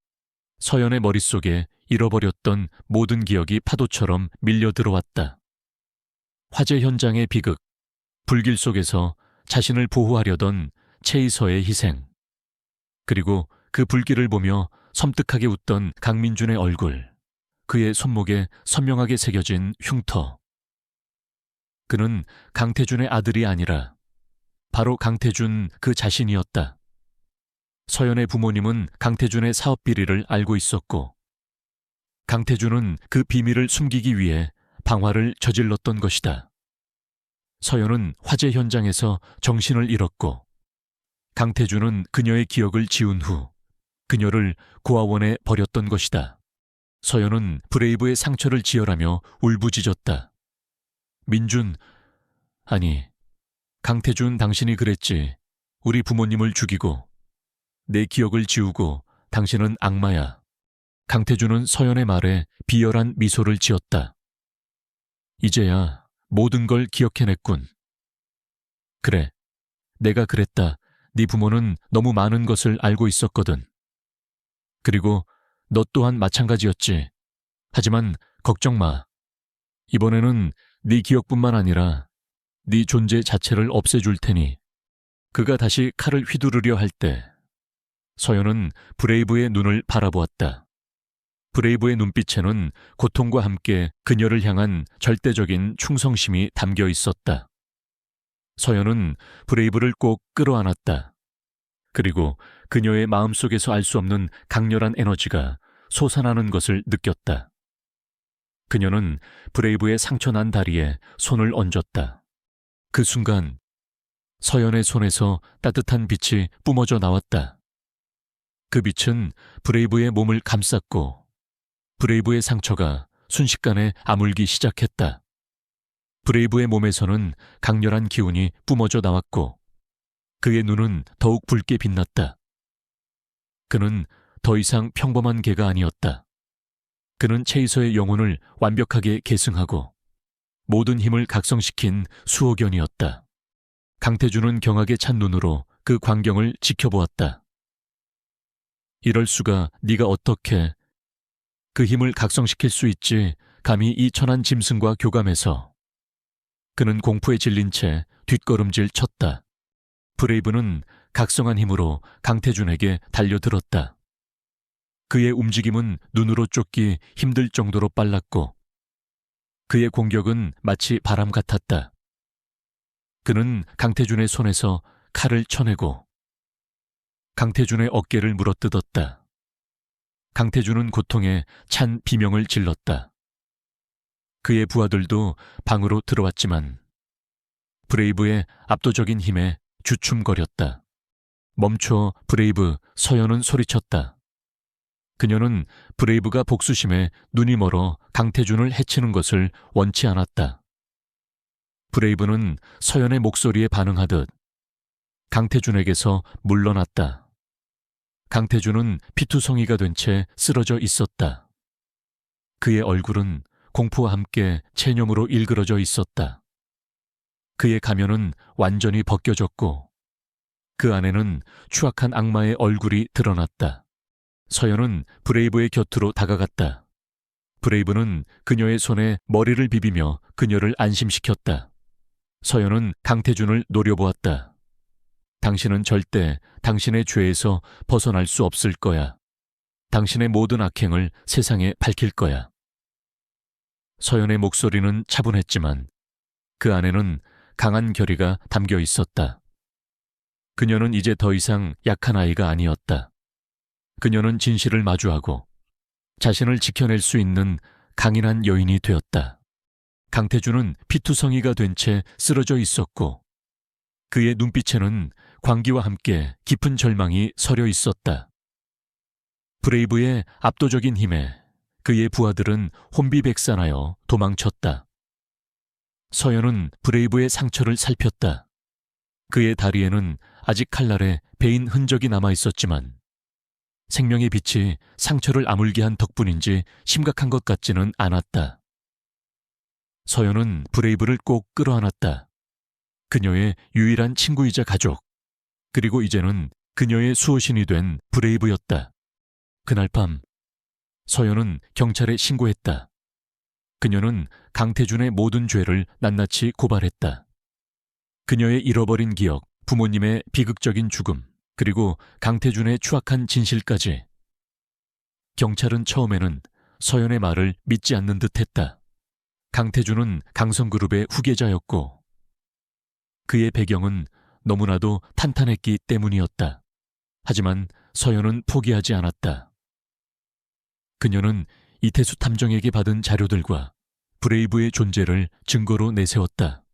서연의 머릿속에 잃어버렸던 모든 기억이 파도처럼 밀려 들어왔다. 화재 현장의 비극, 불길 속에서 자신을 보호하려던 최이서의 희생, 그리고 그 불길을 보며 섬뜩하게 웃던 강민준의 얼굴, 그의 손목에 선명하게 새겨진 흉터. 그는 강태준의 아들이 아니라 바로 강태준 그 자신이었다. 서연의 부모님은 강태준의 사업 비리를 알고 있었고 강태준은 그 비밀을 숨기기 위해 방화를 저질렀던 것이다. 서연은 화재 현장에서 정신을 잃었고 강태준은 그녀의 기억을 지운 후 그녀를 고아원에 버렸던 것이다. 서연은 브레이브의 상처를 지혈하며 울부짖었다. 민준, 아니, 강태준 당신이 그랬지. 우리 부모님을 죽이고 내 기억을 지우고 당신은 악마야. 강태준은 서연의 말에 비열한 미소를 지었다. 이제야 모든 걸 기억해냈군. 그래, 내가 그랬다. 네 부모는 너무 많은 것을 알고 있었거든. 그리고 너 또한 마찬가지였지. 하지만 걱정 마. 이번에는 네 기억뿐만 아니라 네 존재 자체를 없애줄 테니. 그가 다시 칼을 휘두르려 할 때 서연은 브레이브의 눈을 바라보았다. 브레이브의 눈빛에는 고통과 함께 그녀를 향한 절대적인 충성심이 담겨 있었다. 서연은 브레이브를 꼭 끌어안았다. 그리고 그녀의 마음속에서 알 수 없는 강렬한 에너지가 솟아나는 것을 느꼈다. 그녀는 브레이브의 상처난 다리에 손을 얹었다. 그 순간 서연의 손에서 따뜻한 빛이 뿜어져 나왔다. 그 빛은 브레이브의 몸을 감쌌고 브레이브의 상처가 순식간에 아물기 시작했다. 브레이브의 몸에서는 강렬한 기운이 뿜어져 나왔고 그의 눈은 더욱 붉게 빛났다. 그는 더 이상 평범한 개가 아니었다. 그는 최이서의 영혼을 완벽하게 계승하고 모든 힘을 각성시킨 수호견이었다. 강태준은 경악에 찬 눈으로 그 광경을 지켜보았다. 이럴 수가, 네가 어떻게 그 힘을 각성시킬 수 있지? 감히 이 천한 짐승과 교감해서. 그는 공포에 질린 채 뒷걸음질 쳤다. 브레이브는 각성한 힘으로 강태준에게 달려들었다. 그의 움직임은 눈으로 쫓기 힘들 정도로 빨랐고 그의 공격은 마치 바람 같았다. 그는 강태준의 손에서 칼을 쳐내고 강태준의 어깨를 물어뜯었다. 강태준은 고통에 찬 비명을 질렀다. 그의 부하들도 방으로 들어왔지만 브레이브의 압도적인 힘에 주춤거렸다. 멈춰, 브레이브, 서연은 소리쳤다. 그녀는 브레이브가 복수심에 눈이 멀어 강태준을 해치는 것을 원치 않았다. 브레이브는 서연의 목소리에 반응하듯 강태준에게서 물러났다. 강태준은 피투성이가 된 채 쓰러져 있었다. 그의 얼굴은 공포와 함께 체념으로 일그러져 있었다. 그의 가면은 완전히 벗겨졌고 그 안에는 추악한 악마의 얼굴이 드러났다. 서연은 브레이브의 곁으로 다가갔다. 브레이브는 그녀의 손에 머리를 비비며 그녀를 안심시켰다. 서연은 강태준을 노려보았다. 당신은 절대 당신의 죄에서 벗어날 수 없을 거야. 당신의 모든 악행을 세상에 밝힐 거야. 서연의 목소리는 차분했지만 그 안에는 강한 결의가 담겨 있었다. 그녀는 이제 더 이상 약한 아이가 아니었다. 그녀는 진실을 마주하고 자신을 지켜낼 수 있는 강인한 여인이 되었다. 강태준은 피투성이가 된 채 쓰러져 있었고 그의 눈빛에는 광기와 함께 깊은 절망이 서려 있었다. 브레이브의 압도적인 힘에 그의 부하들은 혼비백산하여 도망쳤다. 서연은 브레이브의 상처를 살폈다. 그의 다리에는 아직 칼날에 베인 흔적이 남아 있었지만 생명의 빛이 상처를 아물게 한 덕분인지 심각한 것 같지는 않았다. 서연은 브레이브를 꼭 끌어안았다. 그녀의 유일한 친구이자 가족, 그리고 이제는 그녀의 수호신이 된 브레이브였다. 그날 밤 서연은 경찰에 신고했다. 그녀는 강태준의 모든 죄를 낱낱이 고발했다. 그녀의 잃어버린 기억, 부모님의 비극적인 죽음, 그리고 강태준의 추악한 진실까지. 경찰은 처음에는 서연의 말을 믿지 않는 듯했다. 강태준은 강성그룹의 후계자였고 그의 배경은 너무나도 탄탄했기 때문이었다. 하지만 서연은 포기하지 않았다. 그녀는 이태수 탐정에게 받은 자료들과 브레이브의 존재를 증거로 내세웠다.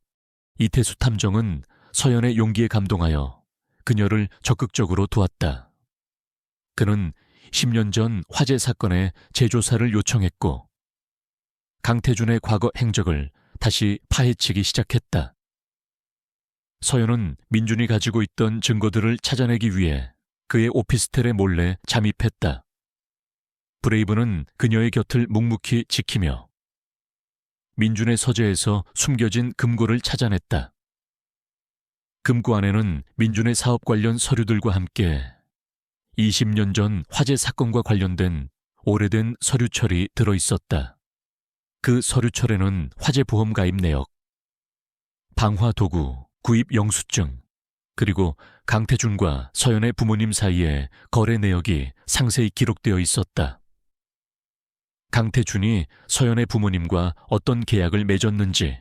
이태수 탐정은 서연의 용기에 감동하여 그녀를 적극적으로 도왔다. 그는 10년 전 화재 사건의 재조사를 요청했고 강태준의 과거 행적을 다시 파헤치기 시작했다. 서연은 민준이 가지고 있던 증거들을 찾아내기 위해 그의 오피스텔에 몰래 잠입했다. 브레이브는 그녀의 곁을 묵묵히 지키며 민준의 서재에서 숨겨진 금고를 찾아냈다. 금고 안에는 민준의 사업 관련 서류들과 함께 20년 전 화재 사건과 관련된 오래된 서류철이 들어있었다. 그 서류철에는 화재 보험 가입 내역, 방화 도구, 구입 영수증, 그리고 강태준과 서연의 부모님 사이의 거래 내역이 상세히 기록되어 있었다. 강태준이 서연의 부모님과 어떤 계약을 맺었는지,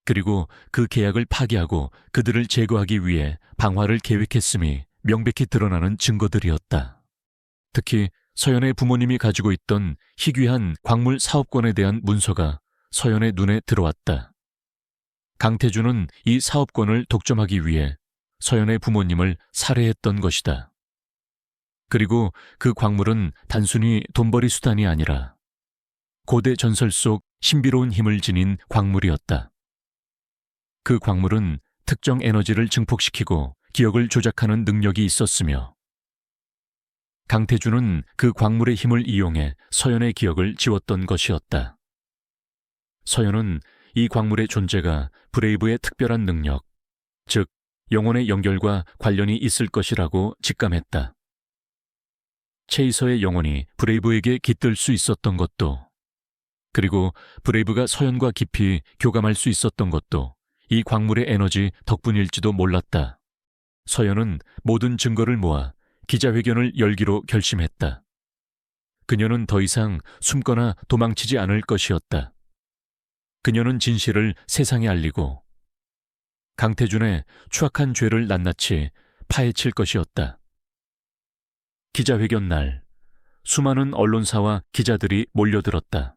그리고 그 계약을 파기하고 그들을 제거하기 위해 방화를 계획했음이 명백히 드러나는 증거들이었다. 특히 서연의 부모님이 가지고 있던 희귀한 광물 사업권에 대한 문서가 서연의 눈에 들어왔다. 강태준은 이 사업권을 독점하기 위해 서연의 부모님을 살해했던 것이다. 그리고 그 광물은 단순히 돈벌이 수단이 아니라 고대 전설 속 신비로운 힘을 지닌 광물이었다. 그 광물은 특정 에너지를 증폭시키고 기억을 조작하는 능력이 있었으며 강태준은 그 광물의 힘을 이용해 서연의 기억을 지웠던 것이었다. 서연은 이 광물의 존재가 브레이브의 특별한 능력, 즉 영혼의 연결과 관련이 있을 것이라고 직감했다. 체이서의 영혼이 브레이브에게 깃들 수 있었던 것도, 그리고 브레이브가 서연과 깊이 교감할 수 있었던 것도 이 광물의 에너지 덕분일지도 몰랐다. 서연은 모든 증거를 모아 기자회견을 열기로 결심했다. 그녀는 더 이상 숨거나 도망치지 않을 것이었다. 그녀는 진실을 세상에 알리고 강태준의 추악한 죄를 낱낱이 파헤칠 것이었다. 기자회견 날, 수많은 언론사와 기자들이 몰려들었다.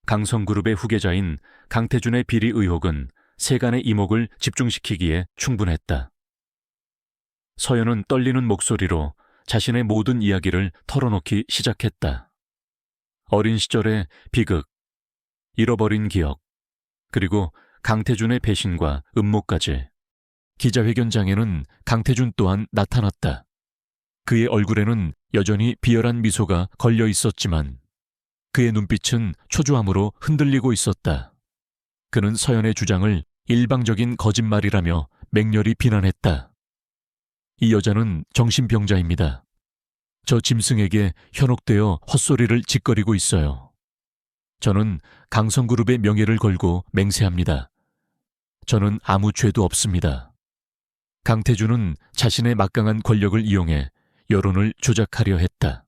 강성그룹의 후계자인 강태준의 비리 의혹은 세간의 이목을 집중시키기에 충분했다. 서연은 떨리는 목소리로 자신의 모든 이야기를 털어놓기 시작했다. 어린 시절의 비극, 잃어버린 기억, 그리고 강태준의 배신과 음모까지. 기자회견장에는 강태준 또한 나타났다. 그의 얼굴에는 여전히 비열한 미소가 걸려 있었지만 그의 눈빛은 초조함으로 흔들리고 있었다. 그는 서연의 주장을 일방적인 거짓말이라며 맹렬히 비난했다. 이 여자는 정신병자입니다. 저 짐승에게 현혹되어 헛소리를 짓거리고 있어요. 저는 강성그룹의 명예를 걸고 맹세합니다. 저는 아무 죄도 없습니다. 강태준은 자신의 막강한 권력을 이용해 여론을 조작하려 했다.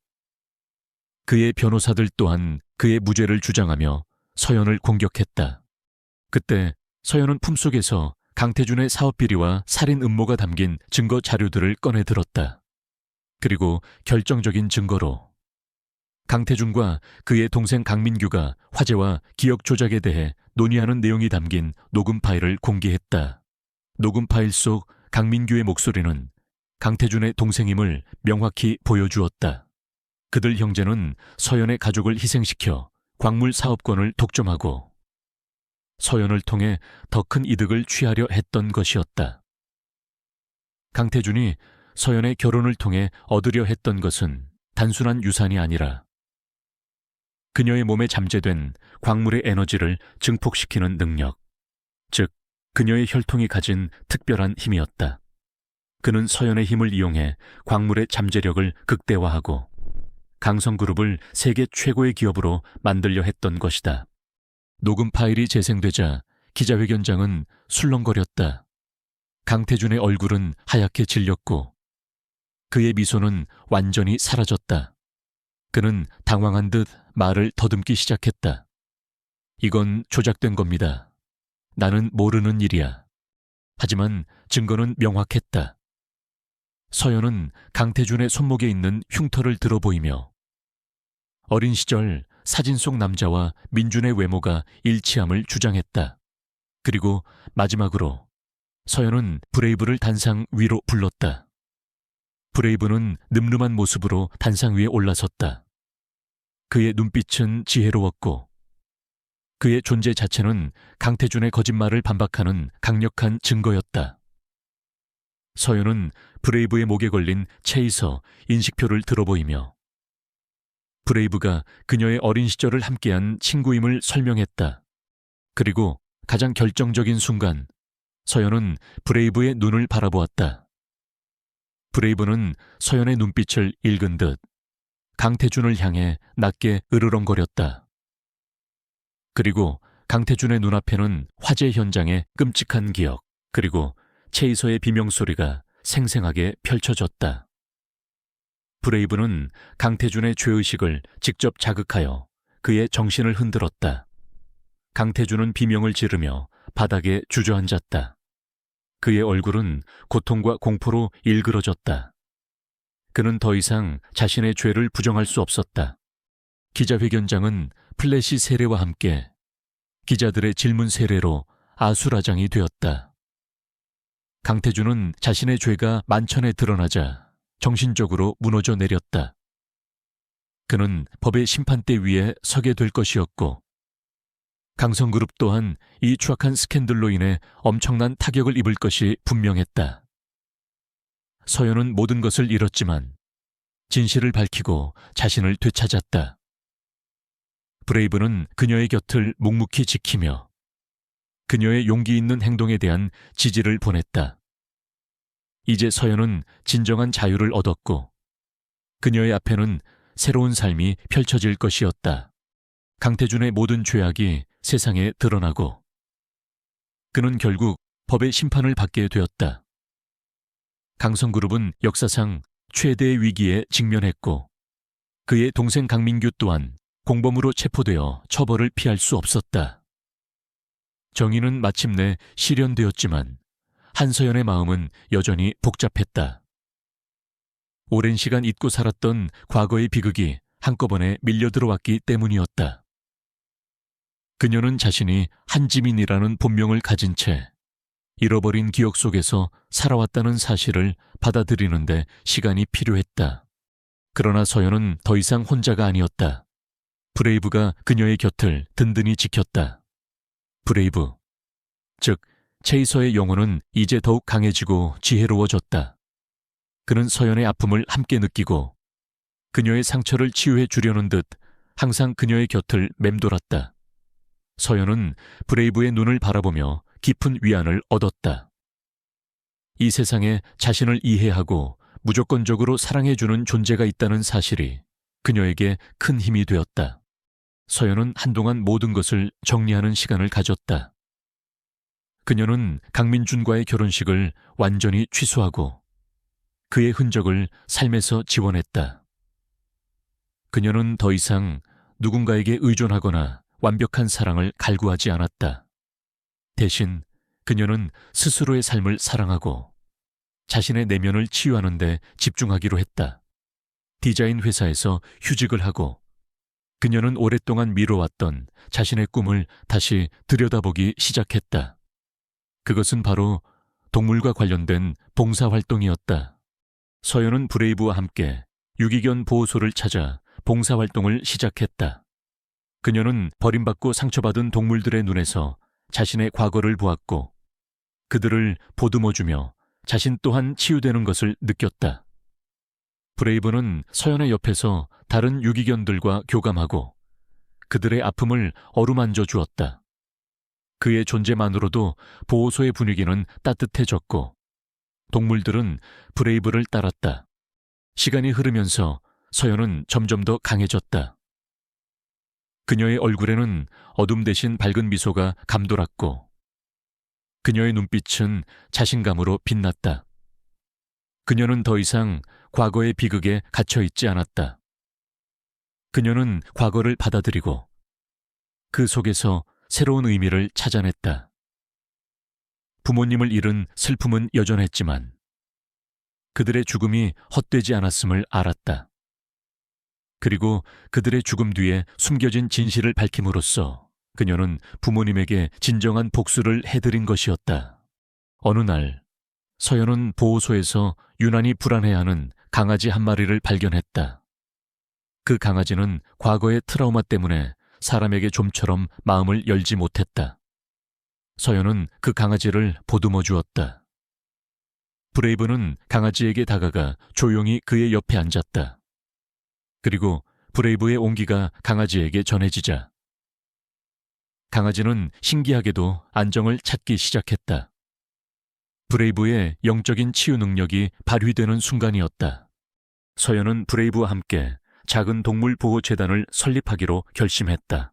그의 변호사들 또한 그의 무죄를 주장하며 서연을 공격했다. 그때 서연은 품속에서 강태준의 사업비리와 살인 음모가 담긴 증거 자료들을 꺼내 들었다. 그리고 결정적인 증거로 강태준과 그의 동생 강민규가 화재와 기억 조작에 대해 논의하는 내용이 담긴 녹음 파일을 공개했다. 녹음 파일 속 강민규의 목소리는 강태준의 동생임을 명확히 보여주었다. 그들 형제는 서연의 가족을 희생시켜 광물 사업권을 독점하고 서연을 통해 더 큰 이득을 취하려 했던 것이었다. 강태준이 서연의 결혼을 통해 얻으려 했던 것은 단순한 유산이 아니라 그녀의 몸에 잠재된 광물의 에너지를 증폭시키는 능력, 즉 그녀의 혈통이 가진 특별한 힘이었다. 그는 서연의 힘을 이용해 광물의 잠재력을 극대화하고 강성그룹을 세계 최고의 기업으로 만들려 했던 것이다. 녹음 파일이 재생되자 기자회견장은 술렁거렸다. 강태준의 얼굴은 하얗게 질렸고 그의 미소는 완전히 사라졌다. 그는 당황한 듯 말을 더듬기 시작했다. 이건 조작된 겁니다. 나는 모르는 일이야. 하지만 증거는 명확했다. 서연은 강태준의 손목에 있는 흉터를 들어 보이며 어린 시절 사진 속 남자와 민준의 외모가 일치함을 주장했다. 그리고 마지막으로 서연은 브레이브를 단상 위로 불렀다. 브레이브는 늠름한 모습으로 단상 위에 올라섰다. 그의 눈빛은 지혜로웠고 그의 존재 자체는 강태준의 거짓말을 반박하는 강력한 증거였다. 서연은 브레이브의 목에 걸린 체이서 인식표를 들어보이며 브레이브가 그녀의 어린 시절을 함께한 친구임을 설명했다. 그리고 가장 결정적인 순간 서연은 브레이브의 눈을 바라보았다. 브레이브는 서연의 눈빛을 읽은 듯 강태준을 향해 낮게 으르렁거렸다. 그리고 강태준의 눈앞에는 화재 현장의 끔찍한 기억, 그리고 체이서의 비명소리가 생생하게 펼쳐졌다. 브레이브는 강태준의 죄의식을 직접 자극하여 그의 정신을 흔들었다. 강태준은 비명을 지르며 바닥에 주저앉았다. 그의 얼굴은 고통과 공포로 일그러졌다. 그는 더 이상 자신의 죄를 부정할 수 없었다. 기자회견장은 플래시 세례와 함께 기자들의 질문 세례로 아수라장이 되었다. 강태준은 자신의 죄가 만천에 드러나자 정신적으로 무너져 내렸다. 그는 법의 심판대 위에 서게 될 것이었고 강성그룹 또한 이 추악한 스캔들로 인해 엄청난 타격을 입을 것이 분명했다. 서연은 모든 것을 잃었지만 진실을 밝히고 자신을 되찾았다. 브레이브는 그녀의 곁을 묵묵히 지키며 그녀의 용기 있는 행동에 대한 지지를 보냈다. 이제 서연은 진정한 자유를 얻었고 그녀의 앞에는 새로운 삶이 펼쳐질 것이었다. 강태준의 모든 죄악이 세상에 드러나고 그는 결국 법의 심판을 받게 되었다. 강성그룹은 역사상 최대의 위기에 직면했고 그의 동생 강민규 또한 공범으로 체포되어 처벌을 피할 수 없었다. 정의는 마침내 실현되었지만 한서연의 마음은 여전히 복잡했다. 오랜 시간 잊고 살았던 과거의 비극이 한꺼번에 밀려들어왔기 때문이었다. 그녀는 자신이 한지민이라는 본명을 가진 채 잃어버린 기억 속에서 살아왔다는 사실을 받아들이는데 시간이 필요했다. 그러나 서연은 더 이상 혼자가 아니었다. 브레이브가 그녀의 곁을 든든히 지켰다. 브레이브, 즉 체이서의 영혼은 이제 더욱 강해지고 지혜로워졌다. 그는 서연의 아픔을 함께 느끼고 그녀의 상처를 치유해 주려는 듯 항상 그녀의 곁을 맴돌았다. 서연은 브레이브의 눈을 바라보며 깊은 위안을 얻었다. 이 세상에 자신을 이해하고 무조건적으로 사랑해주는 존재가 있다는 사실이 그녀에게 큰 힘이 되었다. 서연은 한동안 모든 것을 정리하는 시간을 가졌다. 그녀는 강민준과의 결혼식을 완전히 취소하고 그의 흔적을 삶에서 지워냈다. 그녀는 더 이상 누군가에게 의존하거나 완벽한 사랑을 갈구하지 않았다. 대신 그녀는 스스로의 삶을 사랑하고 자신의 내면을 치유하는 데 집중하기로 했다. 디자인 회사에서 휴직을 하고 그녀는 오랫동안 미뤄왔던 자신의 꿈을 다시 들여다보기 시작했다. 그것은 바로 동물과 관련된 봉사활동이었다. 서연은 브레이브와 함께 유기견 보호소를 찾아 봉사활동을 시작했다. 그녀는 버림받고 상처받은 동물들의 눈에서 자신의 과거를 보았고 그들을 보듬어주며 자신 또한 치유되는 것을 느꼈다. 브레이브는 서연의 옆에서 다른 유기견들과 교감하고 그들의 아픔을 어루만져 주었다. 그의 존재만으로도 보호소의 분위기는 따뜻해졌고 동물들은 브레이브를 따랐다. 시간이 흐르면서 서연은 점점 더 강해졌다. 그녀의 얼굴에는 어둠 대신 밝은 미소가 감돌았고 그녀의 눈빛은 자신감으로 빛났다. 그녀는 더 이상 과거의 비극에 갇혀있지 않았다. 그녀는 과거를 받아들이고 그 속에서 새로운 의미를 찾아냈다. 부모님을 잃은 슬픔은 여전했지만 그들의 죽음이 헛되지 않았음을 알았다. 그리고 그들의 죽음 뒤에 숨겨진 진실을 밝힘으로써 그녀는 부모님에게 진정한 복수를 해드린 것이었다. 어느 날 서연은 보호소에서 유난히 불안해하는 강아지 한 마리를 발견했다. 그 강아지는 과거의 트라우마 때문에 사람에게 좀처럼 마음을 열지 못했다. 서연은 그 강아지를 보듬어 주었다. 브레이브는 강아지에게 다가가 조용히 그의 옆에 앉았다. 그리고 브레이브의 온기가 강아지에게 전해지자 강아지는 신기하게도 안정을 찾기 시작했다. 브레이브의 영적인 치유 능력이 발휘되는 순간이었다. 서연은 브레이브와 함께 작은 동물보호재단을 설립하기로 결심했다.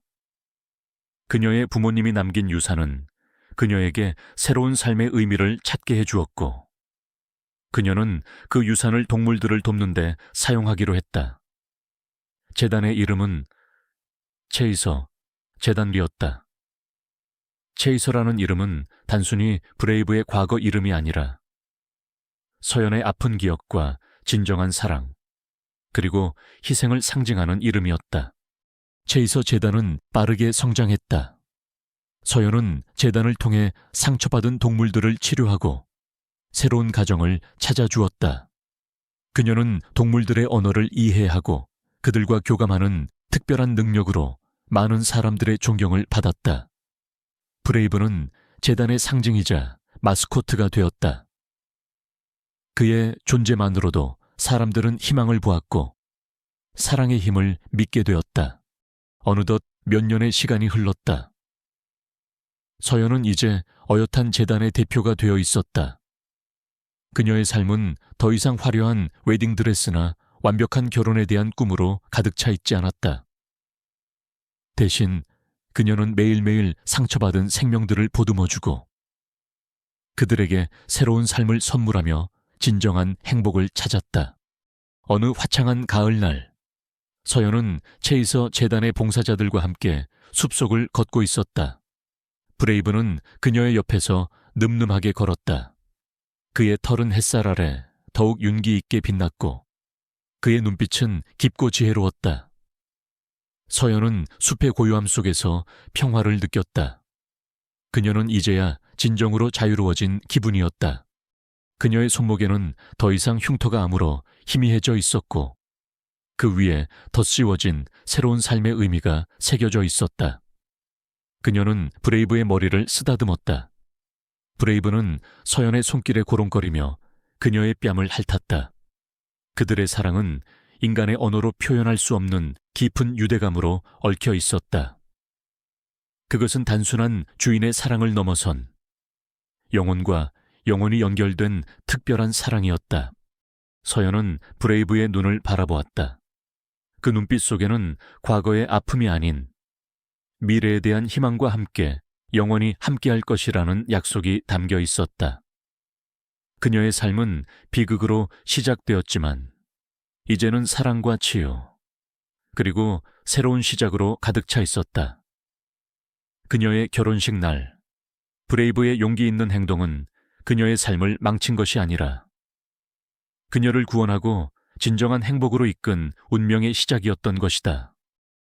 그녀의 부모님이 남긴 유산은 그녀에게 새로운 삶의 의미를 찾게 해주었고 그녀는 그 유산을 동물들을 돕는 데 사용하기로 했다. 재단의 이름은 체이서 재단리였다. 체이서라는 이름은 단순히 브레이브의 과거 이름이 아니라 서연의 아픈 기억과 진정한 사랑, 그리고 희생을 상징하는 이름이었다. 체이서 재단은 빠르게 성장했다. 서연은 재단을 통해 상처받은 동물들을 치료하고 새로운 가정을 찾아주었다. 그녀는 동물들의 언어를 이해하고 그들과 교감하는 특별한 능력으로 많은 사람들의 존경을 받았다. 브레이브는 재단의 상징이자 마스코트가 되었다. 그의 존재만으로도 사람들은 희망을 보았고 사랑의 힘을 믿게 되었다. 어느덧 몇 년의 시간이 흘렀다. 서연은 이제 어엿한 재단의 대표가 되어 있었다. 그녀의 삶은 더 이상 화려한 웨딩드레스나 완벽한 결혼에 대한 꿈으로 가득 차 있지 않았다. 대신 그녀는 매일매일 상처받은 생명들을 보듬어주고 그들에게 새로운 삶을 선물하며 진정한 행복을 찾았다. 어느 화창한 가을날, 서연은 체이서 재단의 봉사자들과 함께 숲속을 걷고 있었다. 브레이브는 그녀의 옆에서 늠름하게 걸었다. 그의 털은 햇살 아래 더욱 윤기 있게 빛났고 그의 눈빛은 깊고 지혜로웠다. 서연은 숲의 고요함 속에서 평화를 느꼈다. 그녀는 이제야 진정으로 자유로워진 기분이었다. 그녀의 손목에는 더 이상 흉터가 아물어 희미해져 있었고 그 위에 덧씌워진 새로운 삶의 의미가 새겨져 있었다. 그녀는 브레이브의 머리를 쓰다듬었다. 브레이브는 서연의 손길에 고롱거리며 그녀의 뺨을 핥았다. 그들의 사랑은 인간의 언어로 표현할 수 없는 깊은 유대감으로 얽혀 있었다. 그것은 단순한 주인의 사랑을 넘어선 영혼과 영혼이 연결된 특별한 사랑이었다. 서연은 브레이브의 눈을 바라보았다. 그 눈빛 속에는 과거의 아픔이 아닌 미래에 대한 희망과 함께 영원히 함께할 것이라는 약속이 담겨 있었다. 그녀의 삶은 비극으로 시작되었지만 이제는 사랑과 치유, 그리고 새로운 시작으로 가득 차 있었다. 그녀의 결혼식 날, 브레이브의 용기 있는 행동은 그녀의 삶을 망친 것이 아니라 그녀를 구원하고 진정한 행복으로 이끈 운명의 시작이었던 것이다.